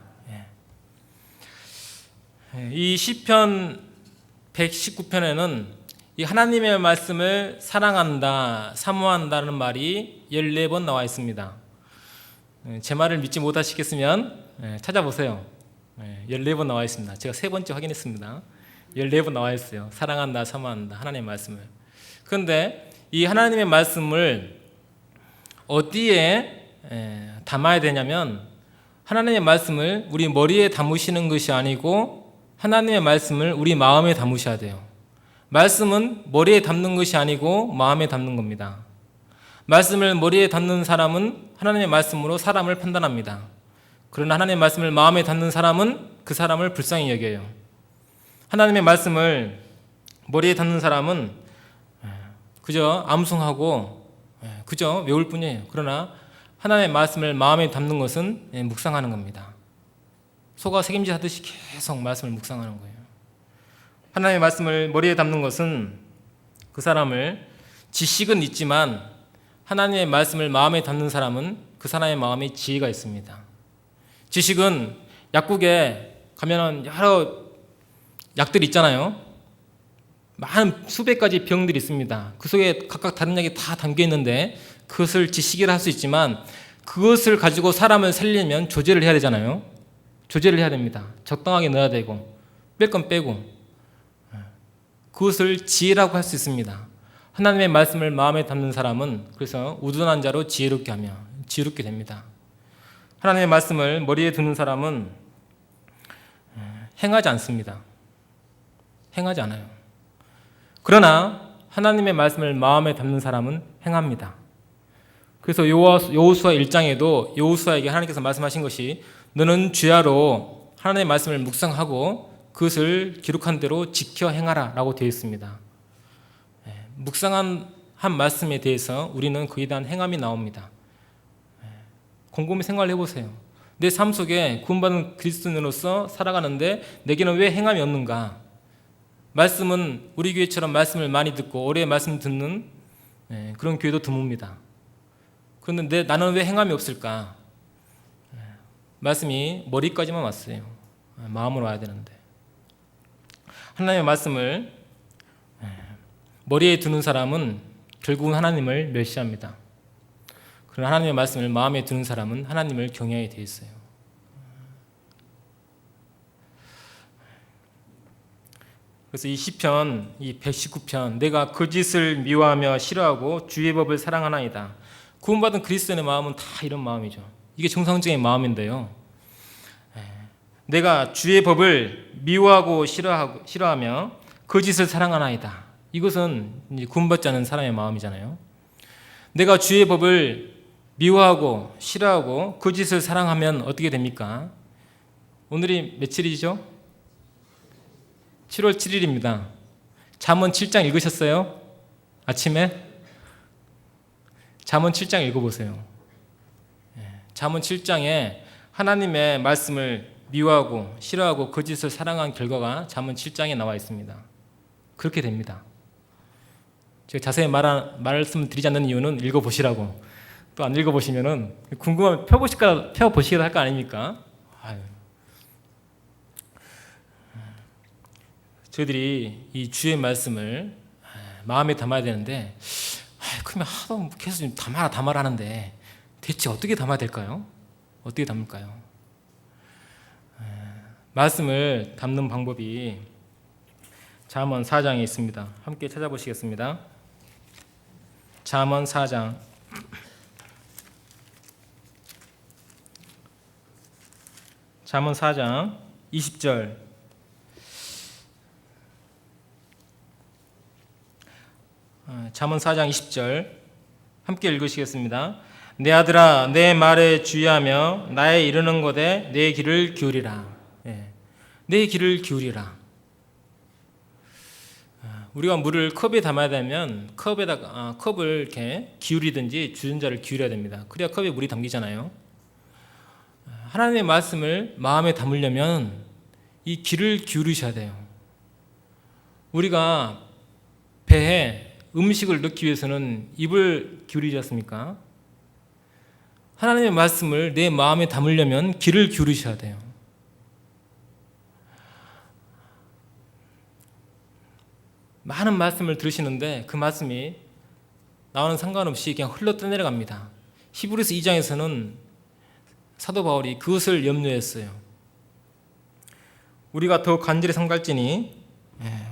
이 시편 119편에는 이 하나님의 말씀을 사랑한다, 사모한다는 말이 14번 나와 있습니다. 제 말을 믿지 못하시겠으면 찾아보세요. 14번 나와 있습니다. 제가 3번째 확인했습니다. 14번 나와 있어요. 사랑한다, 사모한다, 하나님의 말씀을. 그런데 이 하나님의 말씀을 어디에 담아야 되냐면 하나님의 말씀을 우리 머리에 담으시는 것이 아니고 하나님의 말씀을 우리 마음에 담으셔야 돼요. 말씀은 머리에 담는 것이 아니고 마음에 담는 겁니다. 말씀을 머리에 담는 사람은 하나님의 말씀으로 사람을 판단합니다. 그러나 하나님의 말씀을 마음에 담는 사람은 그 사람을 불쌍히 여겨요. 하나님의 말씀을 머리에 담는 사람은 그저 암송하고 그저 외울 뿐이에요. 그러나 하나님의 말씀을 마음에 담는 것은 묵상하는 겁니다. 소가 새김질 하듯이 계속 말씀을 묵상하는 거예요. 하나님의 말씀을 머리에 담는 것은 그 사람을 지식은 있지만 하나님의 말씀을 마음에 담는 사람은 그 사람의 마음에 지혜가 있습니다. 지식은 약국에 가면은 여러 약들이 있잖아요. 많은 수백 가지 병들이 있습니다. 그 속에 각각 다른 약이 다 담겨 있는데 그것을 지식이라 할 수 있지만 그것을 가지고 사람을 살리려면 조제를 해야 되잖아요. 조제를 해야 됩니다. 적당하게 넣어야 되고 뺄 건 빼고 그것을 지혜라고 할 수 있습니다. 하나님의 말씀을 마음에 담는 사람은 그래서 우둔한 자로 지혜롭게 하며 지혜롭게 됩니다. 하나님의 말씀을 머리에 두는 사람은 행하지 않습니다. 행하지 않아요. 그러나 하나님의 말씀을 마음에 담는 사람은 행합니다. 그래서 여호수아 1장에도 여호수아에게 하나님께서 말씀하신 것이 너는 주야로 하나님의 말씀을 묵상하고 그것을 기록한 대로 지켜 행하라 라고 되어 있습니다. 묵상한 한 말씀에 대해서 우리는 그에 대한 행함이 나옵니다. 곰곰이 생각을 해보세요. 내 삶 속에 구원받은 그리스도인으로서 살아가는데 내게는 왜 행함이 없는가? 말씀은 우리 교회처럼 말씀을 많이 듣고 오래 말씀 듣는 그런 교회도 드뭅니다. 그런데 나는 왜 행함이 없을까? 말씀이 머리까지만 왔어요. 마음으로 와야 되는데. 하나님의 말씀을 머리에 두는 사람은 결국은 하나님을 멸시합니다. 그러나 하나님의 말씀을 마음에 두는 사람은 하나님을 경외하게 되어 있어요. 그래서 이 시편, 이 119편, 내가 거짓을 미워하며 싫어하고 주의 법을 사랑하나이다. 구원받은 그리스도인의 마음은 다 이런 마음이죠. 이게 정상적인 마음인데요. 내가 주의 법을 미워하고 싫어하며 거짓을 사랑하나이다. 이것은 구원받지 않은 사람의 마음이잖아요. 내가 주의 법을 미워하고 싫어하고 거짓을 사랑하면 어떻게 됩니까? 오늘이 며칠이죠? 7월 7일입니다. 잠언 7장 읽으셨어요? 아침에? 잠언 7장 읽어보세요. 잠언 7장에 하나님의 말씀을 미워하고 싫어하고 거짓을 사랑한 결과가 잠언 7장에 나와 있습니다. 그렇게 됩니다. 제가 자세히 말씀드리지 않는 이유는 읽어보시라고. 또 안 읽어보시면은 궁금하면 펴보시기도 할 거 아닙니까? 저희들이 이 주의 말씀을 마음에 담아야 되는데 그러면 하도 계속 담아라 하는데 대체 어떻게 담아야 될까요? 어떻게 담을까요? 말씀을 담는 방법이 잠언 4장에 있습니다. 함께 찾아보시겠습니다. 잠언 4장 잠언 4장 20절 잠언 4장 20절 함께 읽으시겠습니다. 내 아들아 내 말에 주의하며 나의 이르는 것에 내 귀를 기울이라. 내 귀를 기울이라. 우리가 물을 컵에 담아야 되면 컵을 이렇게 기울이든지 주전자를 기울여야 됩니다. 그래야 컵에 물이 담기잖아요. 하나님의 말씀을 마음에 담으려면 이 귀를 기울이셔야 돼요. 우리가 배에 음식을 넣기 위해서는 입을 기울이지 않습니까? 하나님의 말씀을 내 마음에 담으려면 귀를 기울이셔야 돼요. 많은 말씀을 들으시는데 그 말씀이 나와는 상관없이 그냥 흘러 떠내려갑니다. 히브리서 2장에서는 사도 바울이 그것을 염려했어요. 우리가 더욱 간절히 삼갈지니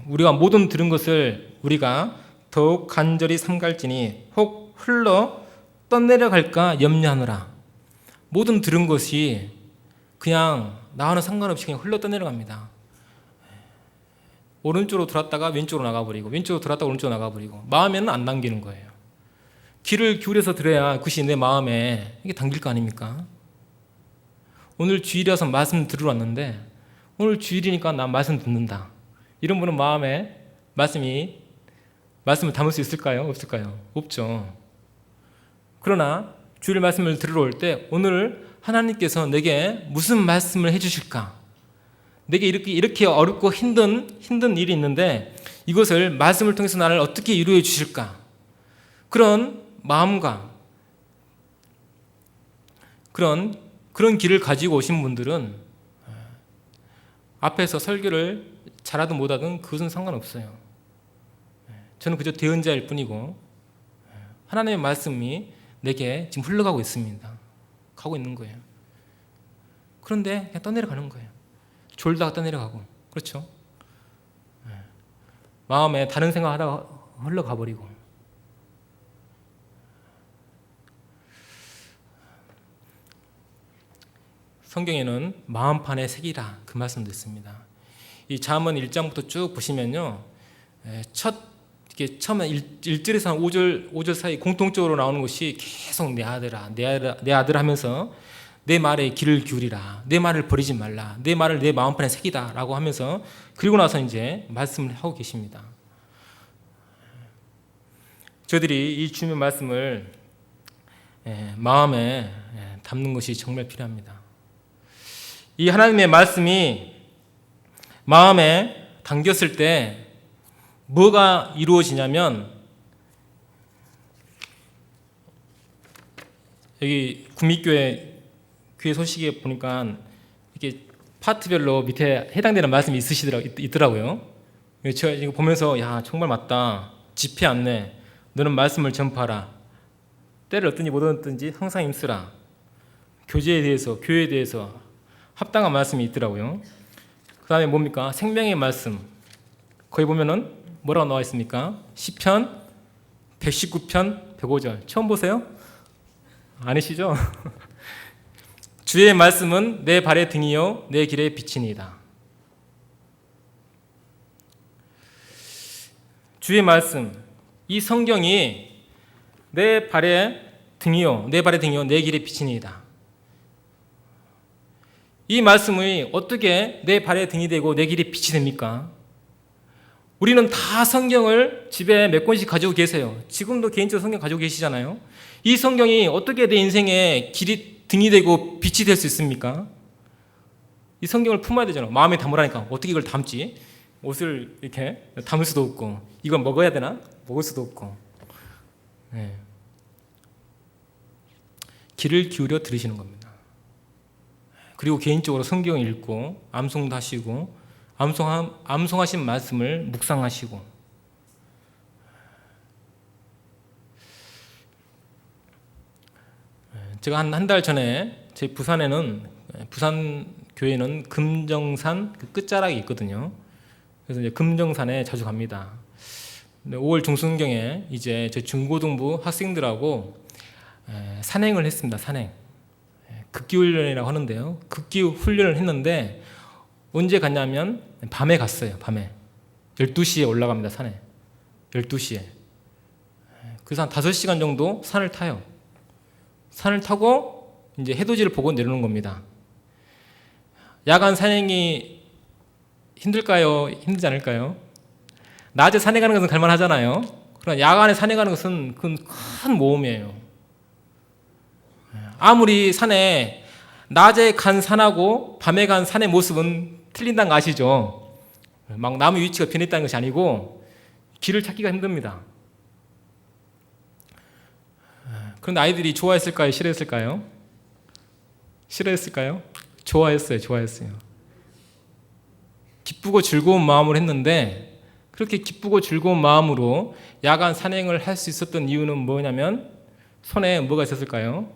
우리가 모든 들은 것을 우리가 더욱 간절히 삼갈지니 혹 흘러 떠내려갈까 염려하노라. 모든 들은 것이 그냥 나와는 상관없이 그냥 흘러 떠내려갑니다. 오른쪽으로 들었다가 왼쪽으로 나가버리고 왼쪽으로 들었다가 오른쪽으로 나가버리고 마음에는 안 담기는 거예요. 귀를 기울여서 들어야 그것이 내 마음에 이게 담길 거 아닙니까? 오늘 주일이라서 말씀 들으러 왔는데 오늘 주일이니까 나 말씀 듣는다. 이런 분은 마음에 말씀을 담을 수 있을까요? 없을까요? 없죠. 그러나 주일 말씀을 들으러 올 때 오늘 하나님께서 내게 무슨 말씀을 해주실까? 내게 이렇게 어렵고 힘든 일이 있는데 이것을 말씀을 통해서 나를 어떻게 이루어 주실까? 그런 마음과 그런 길을 가지고 오신 분들은 앞에서 설교를 잘하든 못하든 그것은 상관없어요. 저는 그저 대언자일 뿐이고 하나님의 말씀이 내게 지금 흘러가고 있습니다. 가고 있는 거예요. 그런데 그냥 떠내려가는 거예요. 졸다가 떠내려가고. 그렇죠? 마음에 다른 생각하다가 흘러가 버리고. 성경에는 마음판에 새기라 그 말씀도 있습니다. 이 잠언 1장부터 쭉 보시면요, 이게 처음에 1절에서 한 5절 사이 공통적으로 나오는 것이 계속 내 아들아, 내 아들 하면서 내 말에 귀를 기울이라, 내 말을 버리지 말라, 내 말을 내 마음판에 새기다 라고 하면서, 그리고 나서 이제 말씀을 하고 계십니다. 저희들이 이 주님의 말씀을 마음에 담는 것이 정말 필요합니다. 이 하나님의 말씀이 마음에 담겼을 때 뭐가 이루어지냐면, 여기 국립교회 소식에 보니까 이게 파트별로 밑에 해당되는 말씀이 있더라고요. 제가 이거 보면서 야, 정말 맞다. 집회 안내, 너는 말씀을 전파하라. 때를 얻든지 못 얻든지 항상 힘쓰라. 교제에 대해서, 교회에 대해서 합당한 말씀이 있더라고요. 그 다음에 뭡니까? 생명의 말씀. 거기 보면은 뭐라고 나와 있습니까? 시편 119편 105절. 처음 보세요? 아니시죠? 주의 말씀은 내 발의 등이요 내 길의 빛이니이다. 주의 말씀, 이 성경이 내 발의 등이요 내 길의 빛이니이다. 이 말씀이 어떻게 내 발의 등이 되고 내 길의 빛이 됩니까? 우리는 다 성경을 집에 몇 권씩 가지고 계세요. 지금도 개인적으로 성경 가지고 계시잖아요. 이 성경이 어떻게 내 인생의 등이 되고 빛이 될 수 있습니까? 이 성경을 품어야 되잖아. 마음에 담으라니까. 어떻게 이걸 담지? 옷을 이렇게 담을 수도 없고, 이건 먹어야 되나? 먹을 수도 없고. 네. 귀를 기울여 들으시는 겁니다. 그리고 개인적으로 성경을 읽고 암송도 하시고, 암송하신 말씀을 묵상하시고. 제가 한 달 전에 저희 부산 교회는 금정산 그 끝자락에 있거든요. 그래서 이제 금정산에 자주 갑니다. 5월 중순경에 이제 저 중고등부 학생들하고 산행을 했습니다. 산행. 극기훈련이라고 하는데요. 극기훈련을 했는데 언제 갔냐면 밤에 갔어요. 밤에 12시에 올라갑니다. 산에 12시에. 그래서 한 5시간 정도 산을 타요. 산을 타고 이제 해돋이를 보고 내려오는 겁니다. 야간 산행이 힘들까요? 힘들지 않을까요? 낮에 산행하는 것은 갈만하잖아요. 그러나 야간에 산행하는 것은 그건 큰 모험이에요. 아무리 산에 낮에 간 산하고 밤에 간 산의 모습은 틀린다는 거 아시죠? 막 나무 위치가 변했다는 것이 아니고 길을 찾기가 힘듭니다. 그런데 아이들이 좋아했을까요? 싫어했을까요? 싫어했을까요? 좋아했어요. 기쁘고 즐거운 마음으로 했는데, 그렇게 기쁘고 즐거운 마음으로 야간 산행을 할 수 있었던 이유는 뭐냐면 손에 뭐가 있었을까요?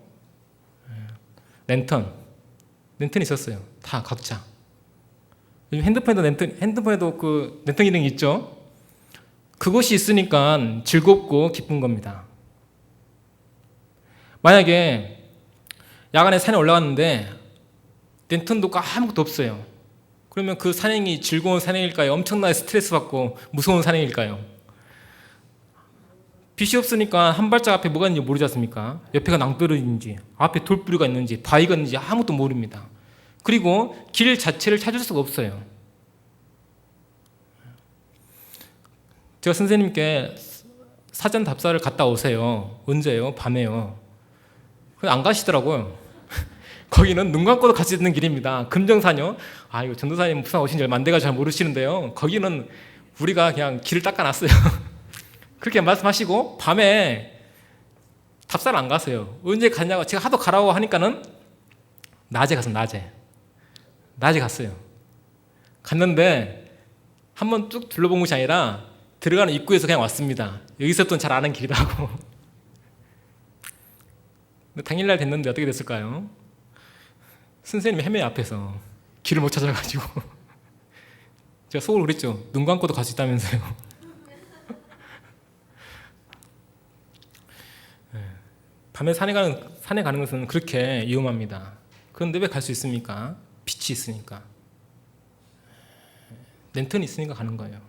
랜턴이 있었어요. 다 각자. 요즘 핸드폰에도 그 랜턴 기능이 있죠. 그것이 있으니까 즐겁고 기쁜 겁니다. 만약에 야간에 산에 올라갔는데 랜턴도 아무것도 없어요. 그러면 그 산행이 즐거운 산행일까요? 엄청나게 스트레스 받고 무서운 산행일까요? 빛이 없으니까 한 발짝 앞에 뭐가 있는지 모르지 않습니까? 옆에가 낭떠러지인지, 앞에 돌부리가 있는지, 바위가 있는지 아무것도 모릅니다. 그리고 길 자체를 찾을 수가 없어요. 제가 선생님께 사전 답사를 갔다 오세요. 언제요? 밤에요. 안 가시더라고요. 거기는 눈 감고도 갈 수 있는 길입니다. 금정산이요? 이거 전도사님 부산 오신 지 얼마 안 돼가지고 잘 모르시는데요. 거기는 우리가 그냥 길을 닦아놨어요. 그렇게 말씀하시고 밤에 답사를 안 가세요. 언제 갔냐고 제가 하도 가라고 하니까는 낮에 갔어요. 갔는데 한번 쭉 둘러본 것이 아니라 들어가는 입구에서 그냥 왔습니다. 여기서부터는 잘 아는 길이라고. 당일날 됐는데 어떻게 됐을까요? 선생님이 헤매 앞에서 길을 못 찾아가지고 제가 속으로 그랬죠. 눈 감고도 갈 수 있다면서요. 밤에 산에 가는 것은 그렇게 위험합니다. 그런데 왜 갈 수 있습니까? 빛이 있으니까. 랜턴이 있으니까 가는 거예요.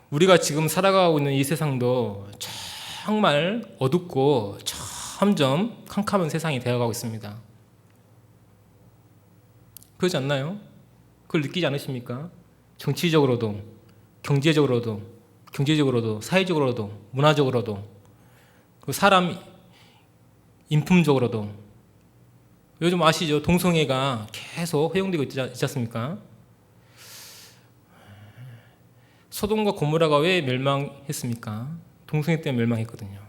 우리가 지금 살아가고 있는 이 세상도 정말 어둡고 점점 캄캄한 세상이 되어가고 있습니다. 그러지 않나요? 그걸 느끼지 않으십니까? 정치적으로도, 경제적으로도, 사회적으로도, 문화적으로도, 그 사람 인품적으로도. 요즘 아시죠? 동성애가 계속 허용되고 있지 않습니까? 소돔과 고모라가 왜 멸망했습니까? 동성애 때문에 멸망했거든요.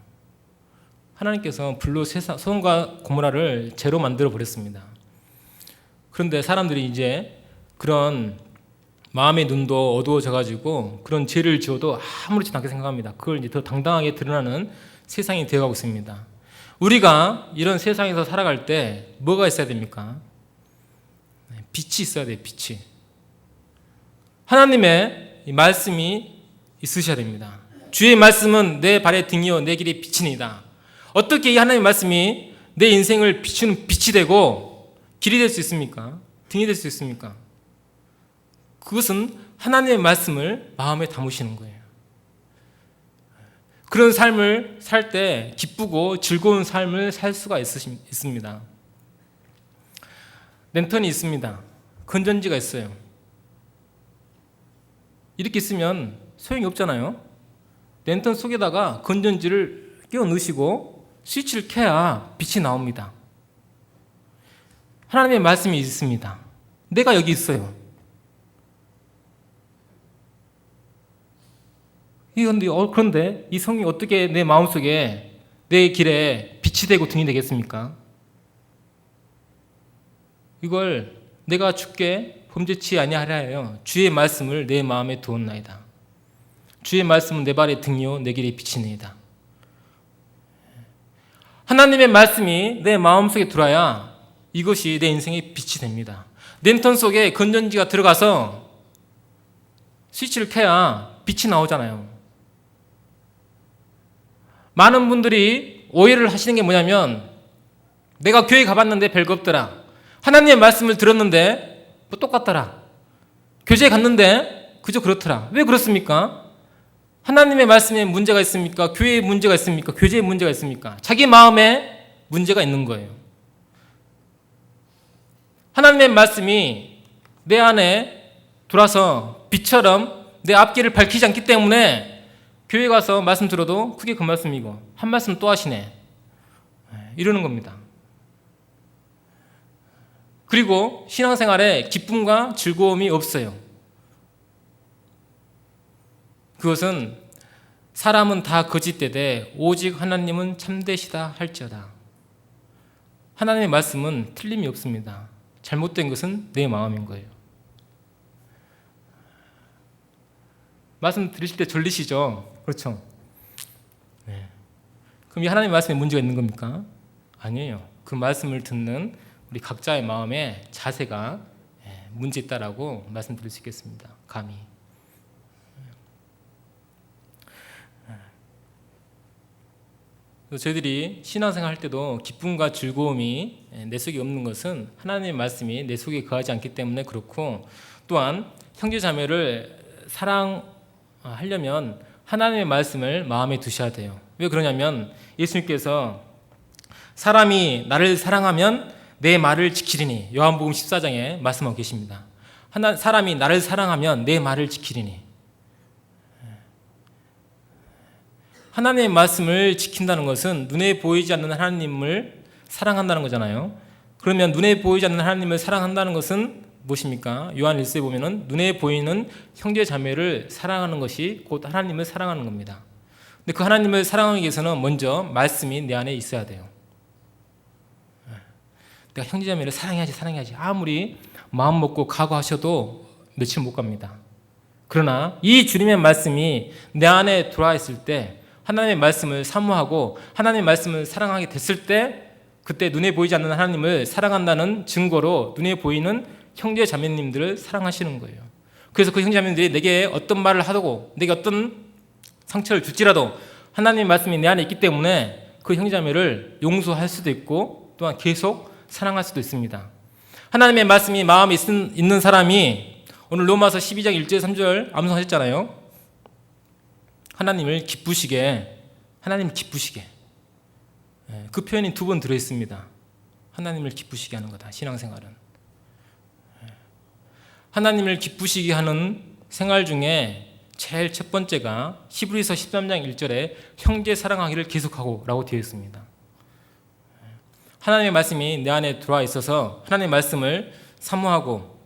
하나님께서 불로 소돔과 고모라를 죄로 만들어 버렸습니다. 그런데 사람들이 이제 그런 마음의 눈도 어두워져 가지고 그런 죄를 지어도 아무렇지도 않게 생각합니다. 그걸 이제 더 당당하게 드러나는 세상이 되어가고 있습니다. 우리가 이런 세상에서 살아갈 때 뭐가 있어야 됩니까? 빛이 있어야 돼요. 빛이. 하나님의 이 말씀이 있으셔야 됩니다. 주의 말씀은 내 발의 등이요 내 길의 빛이니이다. 어떻게 이 하나님의 말씀이 내 인생을 비추는 빛이 되고 길이 될 수 있습니까? 등이 될 수 있습니까? 그것은 하나님의 말씀을 마음에 담으시는 거예요. 그런 삶을 살 때 기쁘고 즐거운 삶을 살 수가 있습니다. 랜턴이 있습니다. 건전지가 있어요. 이렇게 있으면 소용이 없잖아요. 랜턴 속에다가 건전지를 끼워 넣으시고 스위치를 켜야 빛이 나옵니다. 하나님의 말씀이 있습니다. 내가 여기 있어요. 그런데 이 성경이 어떻게 내 마음속에 내 길에 빛이 되고 등이 되겠습니까? 이걸 내가 주께 범죄치 아니하려 하여 주의 말씀을 내 마음에 두었나이다. 주의 말씀은 내 발의 등이요 내 길의 빛이니이다. 하나님의 말씀이 내 마음속에 들어야 이것이 내 인생의 빛이 됩니다. 랜턴 속에 건전지가 들어가서 스위치를 켜야 빛이 나오잖아요. 많은 분들이 오해를 하시는 게 뭐냐면 내가 교회 가봤는데 별거 없더라. 하나님의 말씀을 들었는데 뭐 똑같더라. 교제에 갔는데 그저 그렇더라. 왜 그렇습니까? 하나님의 말씀에 문제가 있습니까? 교회에 문제가 있습니까? 교제에 문제가 있습니까? 자기 마음에 문제가 있는 거예요. 하나님의 말씀이 내 안에 들어와서 빛처럼 내 앞길을 밝히지 않기 때문에 교회 가서 말씀 들어도 그게 그 말씀이고 한 말씀 또 하시네 이러는 겁니다. 그리고 신앙생활에 기쁨과 즐거움이 없어요. 그것은 사람은 다 거짓되되 오직 하나님은 참되시다 할지어다. 하나님의 말씀은 틀림이 없습니다. 잘못된 것은 내 마음인 거예요. 말씀 들으실 때 졸리시죠? 그렇죠? 네. 그럼 이 하나님의 말씀에 문제가 있는 겁니까? 아니에요. 그 말씀을 듣는 우리 각자의 마음의 자세가 문제 있다라고 말씀드릴 수 있겠습니다. 감히. 저희들이 신앙생활 할 때도 기쁨과 즐거움이 내 속에 없는 것은 하나님의 말씀이 내 속에 거하지 않기 때문에 그렇고, 또한 형제자매를 사랑하려면 하나님의 말씀을 마음에 두셔야 돼요. 왜 그러냐면 예수님께서 사람이 나를 사랑하면 내 말을 지키리니, 요한복음 14장에 말씀하고 계십니다. 사람이 나를 사랑하면 내 말을 지키리니. 하나님의 말씀을 지킨다는 것은 눈에 보이지 않는 하나님을 사랑한다는 거잖아요. 그러면 눈에 보이지 않는 하나님을 사랑한다는 것은 무엇입니까? 요한 1서에 보면은 눈에 보이는 형제 자매를 사랑하는 것이 곧 하나님을 사랑하는 겁니다. 근데 그 하나님을 사랑하기 위해서는 먼저 말씀이 내 안에 있어야 돼요. 내가 형제 자매를 사랑해야지 아무리 마음 먹고 각오하셔도 며칠 못 갑니다. 그러나 이 주님의 말씀이 내 안에 들어와 있을 때, 하나님의 말씀을 사모하고 하나님의 말씀을 사랑하게 됐을 때, 그때 눈에 보이지 않는 하나님을 사랑한다는 증거로 눈에 보이는 형제 자매님들을 사랑하시는 거예요. 그래서 그 형제 자매님들이 내게 어떤 말을 하고 내게 어떤 상처를 줄지라도 하나님의 말씀이 내 안에 있기 때문에 그 형제 자매를 용서할 수도 있고 또한 계속 사랑할 수도 있습니다. 하나님의 말씀이 마음에 있는 사람이 오늘 로마서 12장 1절 3절 암송하셨잖아요. 하나님을 기쁘시게, 하나님을 기쁘시게. 그 표현이 두 번 들어있습니다. 하나님을 기쁘시게 하는 거다, 신앙생활은. 하나님을 기쁘시게 하는 생활 중에 제일 첫 번째가 히브리서 13장 1절에 형제 사랑하기를 계속하고 라고 되어 있습니다. 하나님의 말씀이 내 안에 들어와 있어서 하나님의 말씀을 사모하고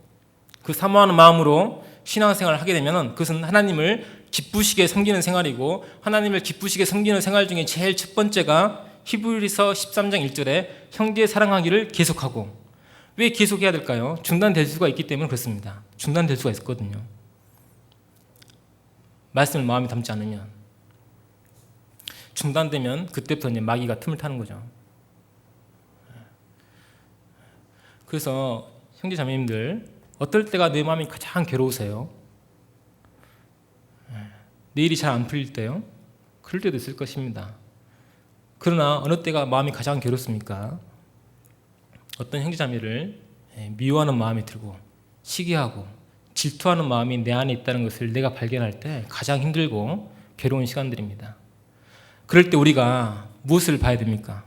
그 사모하는 마음으로 신앙생활을 하게 되면 그것은 하나님을 기쁘시게 섬기는 생활이고, 하나님을 기쁘시게 섬기는 생활 중에 제일 첫 번째가 히브리서 13장 1절에 형제 사랑하기를 계속하고. 왜 계속해야 될까요? 중단될 수가 있기 때문에 그렇습니다. 중단될 수가 있거든요. 말씀을 마음에 담지 않으면. 중단되면 그때부터 이제 마귀가 틈을 타는 거죠. 그래서 형제 자매님들, 어떨 때가 내 마음이 가장 괴로우세요? 내일이 잘 안 풀릴 때요? 그럴 때도 있을 것입니다. 그러나 어느 때가 마음이 가장 괴롭습니까? 어떤 형제자매를 미워하는 마음이 들고 시기하고 질투하는 마음이 내 안에 있다는 것을 내가 발견할 때 가장 힘들고 괴로운 시간들입니다. 그럴 때 우리가 무엇을 봐야 됩니까?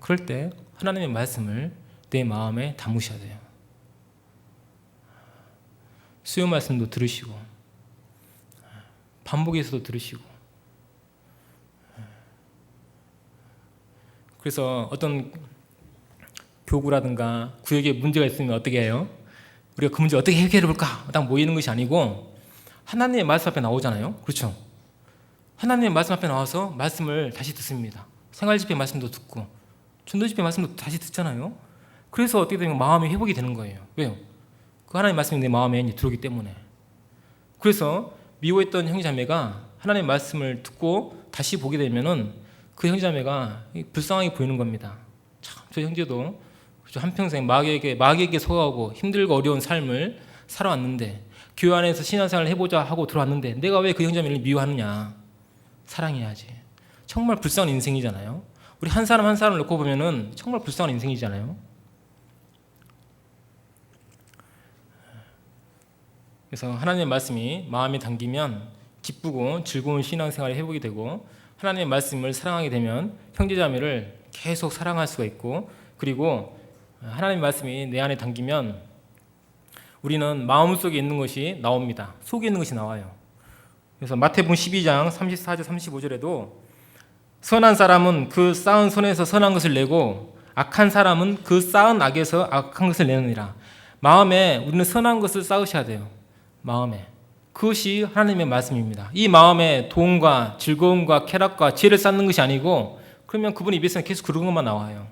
그럴 때 하나님의 말씀을 내 마음에 담으셔야 돼요. 수요 말씀도 들으시고 반복해서도 들으시고. 그래서 어떤 교구라든가 구역에 문제가 있으면 어떻게 해요? 우리가 그 문제 어떻게 해결해 볼까? 딱 모이는 것이 아니고 하나님의 말씀 앞에 나오잖아요. 그렇죠? 하나님의 말씀 앞에 나와서 말씀을 다시 듣습니다. 생활집회 말씀도 듣고 전도집회 말씀도 다시 듣잖아요. 그래서 어떻게 되면 마음이 회복이 되는 거예요. 왜요? 그 하나님의 말씀이 내 마음에 이제 들어오기 때문에. 그래서 미워했던 형제자매가 하나님의 말씀을 듣고 다시 보게 되면은 그 형제자매가 불쌍하게 보이는 겁니다. 참, 저 형제도 한평생 마귀에게 속아가고 힘들고 어려운 삶을 살아왔는데, 교회 안에서 신앙생활을 해보자 하고 들어왔는데 내가 왜 그 형제자매를 미워하느냐? 사랑해야지. 정말 불쌍한 인생이잖아요. 우리 한 사람 한 사람을 놓고 보면은 정말 불쌍한 인생이잖아요. 그래서 하나님의 말씀이 마음에 담기면 기쁘고 즐거운 신앙생활을 해보게 되고, 하나님의 말씀을 사랑하게 되면 형제자매를 계속 사랑할 수가 있고, 그리고 하나님의 말씀이 내 안에 담기면 우리는 마음속에 있는 것이 나옵니다. 속에 있는 것이 나와요. 그래서 마태복음 12장 34절 35절에도 선한 사람은 그 쌓은 손에서 선한 것을 내고 악한 사람은 그 쌓은 악에서 악한 것을 내느니라. 마음에 우리는 선한 것을 쌓으셔야 돼요. 마음에. 그것이 하나님의 말씀입니다. 이 마음에 도움과 즐거움과 쾌락과 지혜를 쌓는 것이 아니고, 그러면 그분 입에서는 계속 그런 것만 나와요.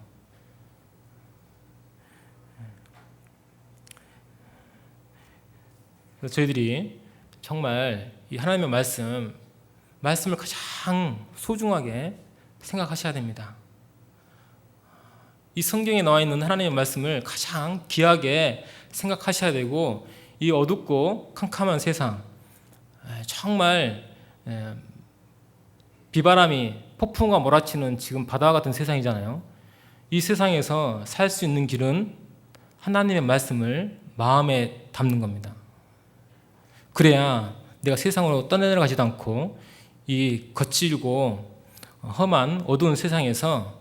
그래서 저희들이 정말 이 하나님의 말씀을 가장 소중하게 생각하셔야 됩니다. 이 성경에 나와 있는 하나님의 말씀을 가장 귀하게 생각하셔야 되고, 이 어둡고 캄캄한 세상, 정말 비바람이 폭풍과 몰아치는 지금 바다와 같은 세상이잖아요. 이 세상에서 살 수 있는 길은 하나님의 말씀을 마음에 담는 겁니다. 그래야 내가 세상으로 떠내려가지도 않고 이 거칠고 험한 어두운 세상에서,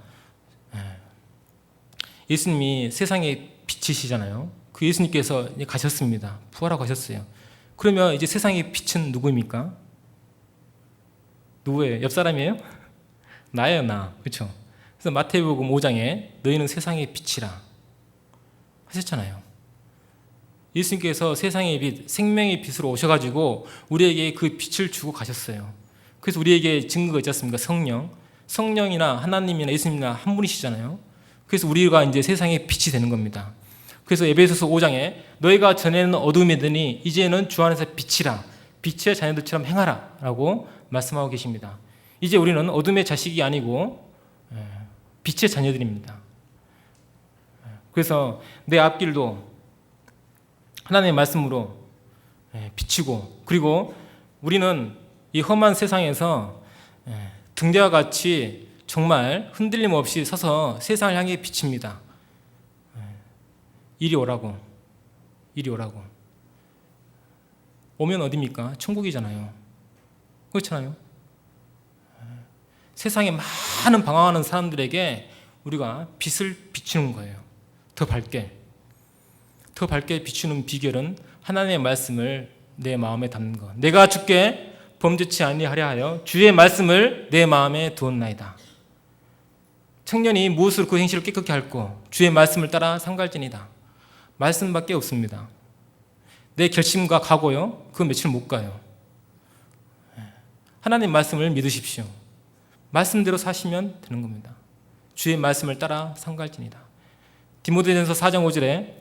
예수님이 세상의 빛이시잖아요. 그 예수님께서 가셨습니다. 부활하고 가셨어요. 그러면 이제 세상의 빛은 누구입니까? 누구예요? 옆 사람이에요? 나예요, 나. 그렇죠? 그래서 마태복음 5장에 너희는 세상의 빛이라 하셨잖아요. 예수님께서 세상의 빛, 생명의 빛으로 오셔가지고 우리에게 그 빛을 주고 가셨어요. 그래서 우리에게 증거가 있지 않습니까? 성령이나 하나님이나 예수님이나 한 분이시잖아요. 그래서 우리가 이제 세상의 빛이 되는 겁니다. 그래서 에베소서 5장에 너희가 전에는 어둠이더니 이제는 주 안에서 빛이라, 빛의 자녀들처럼 행하라 라고 말씀하고 계십니다. 이제 우리는 어둠의 자식이 아니고 빛의 자녀들입니다. 그래서 내 앞길도 하나님의 말씀으로 비치고, 그리고 우리는 이 험한 세상에서 등대와 같이 정말 흔들림 없이 서서 세상을 향해 비칩니다. 이리 오라고, 이리 오라고. 오면 어디입니까? 천국이잖아요. 그렇잖아요. 세상에 많은 방황하는 사람들에게 우리가 빛을 비추는 거예요. 더 밝게 비추는 비결은 하나님의 말씀을 내 마음에 담는 것. 내가 주께 범죄치 아니하려 하여 주의 말씀을 내 마음에 두었나이다. 청년이 무엇으로 그 행실을 깨끗게 할꼬? 주의 말씀을 따라 삼갈지니다. 말씀밖에 없습니다. 내 결심과 각오요, 그 며칠 못 가요. 하나님 말씀을 믿으십시오. 말씀대로 사시면 되는 겁니다. 주의 말씀을 따라 삼갈지니다. 디모데전서 4장 5절에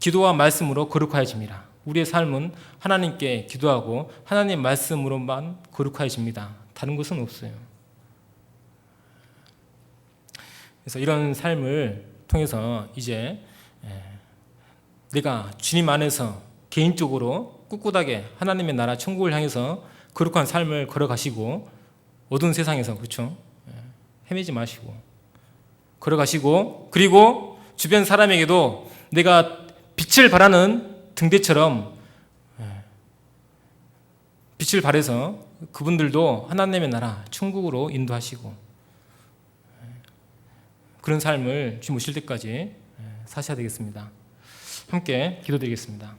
기도와 말씀으로 거룩하여집니다. 우리의 삶은 하나님께 기도하고 하나님 말씀으로만 거룩하여집니다. 다른 것은 없어요. 그래서 이런 삶을 통해서 이제 내가 주님 안에서 개인적으로 꿋꿋하게 하나님의 나라 천국을 향해서 거룩한 삶을 걸어가시고, 어두운 세상에서, 그렇죠? 헤매지 마시고 걸어가시고, 그리고 주변 사람에게도 내가 빛을 발하는 등대처럼 빛을 발해서 그분들도 하나님의 나라 천국으로 인도하시고, 그런 삶을 주님 오실 때까지 사셔야 되겠습니다. 함께 기도드리겠습니다.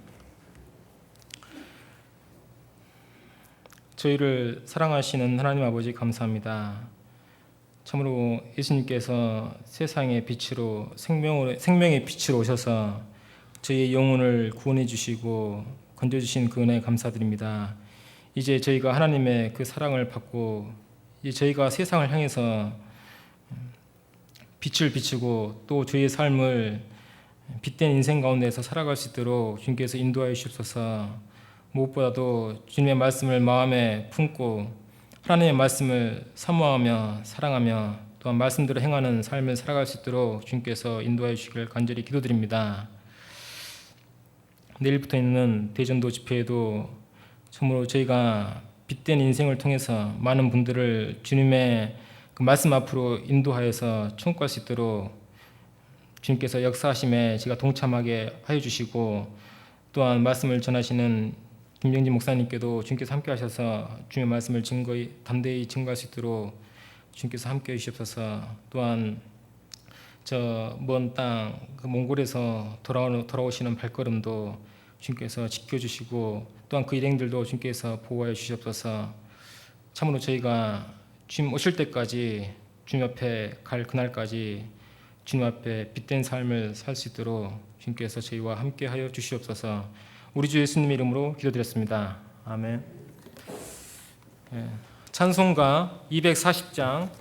저희를 사랑하시는 하나님 아버지, 감사합니다. 참으로 예수님께서 세상의 빛으로, 생명의 빛으로 오셔서 저희의 영혼을 구원해 주시고 건져주신 그 은혜에 감사드립니다. 이제 저희가 하나님의 그 사랑을 받고 이제 저희가 세상을 향해서 빛을 비추고 또 저희의 삶을 빛된 인생 가운데서 살아갈 수 있도록 주님께서 인도하여 주시옵소서. 무엇보다도 주님의 말씀을 마음에 품고 하나님의 말씀을 사모하며 사랑하며 또한 말씀대로 행하는 삶을 살아갈 수 있도록 주님께서 인도하여 주시길 간절히 기도드립니다. 내일부터 있는 대전도 집회에도 참으로 저희가 빛된 인생을 통해서 많은 분들을 주님의 그 말씀 앞으로 인도하여서 천국 갈 수 있도록 주님께서 역사하심에 제가 동참하게 하여 주시고, 또한 말씀을 전하시는 김정진 목사님께도 주님께서 함께 하셔서 주님의 말씀을 담대히 증거할 수 있도록 주님께서 함께 해 주시옵소서. 또한 저 먼 땅 그 몽골에서 돌아오시는 발걸음도 주님께서 지켜주시고, 또한 그 일행들도 주님께서 보호하여 주시옵소서. 참으로 저희가 주님 오실 때까지, 주님 앞에 갈 그날까지 주님 앞에 빛된 삶을 살 수 있도록 주님께서 저희와 함께 하여 주시옵소서. 우리 주 예수님의 이름으로 기도드렸습니다. 아멘. 찬송가 240장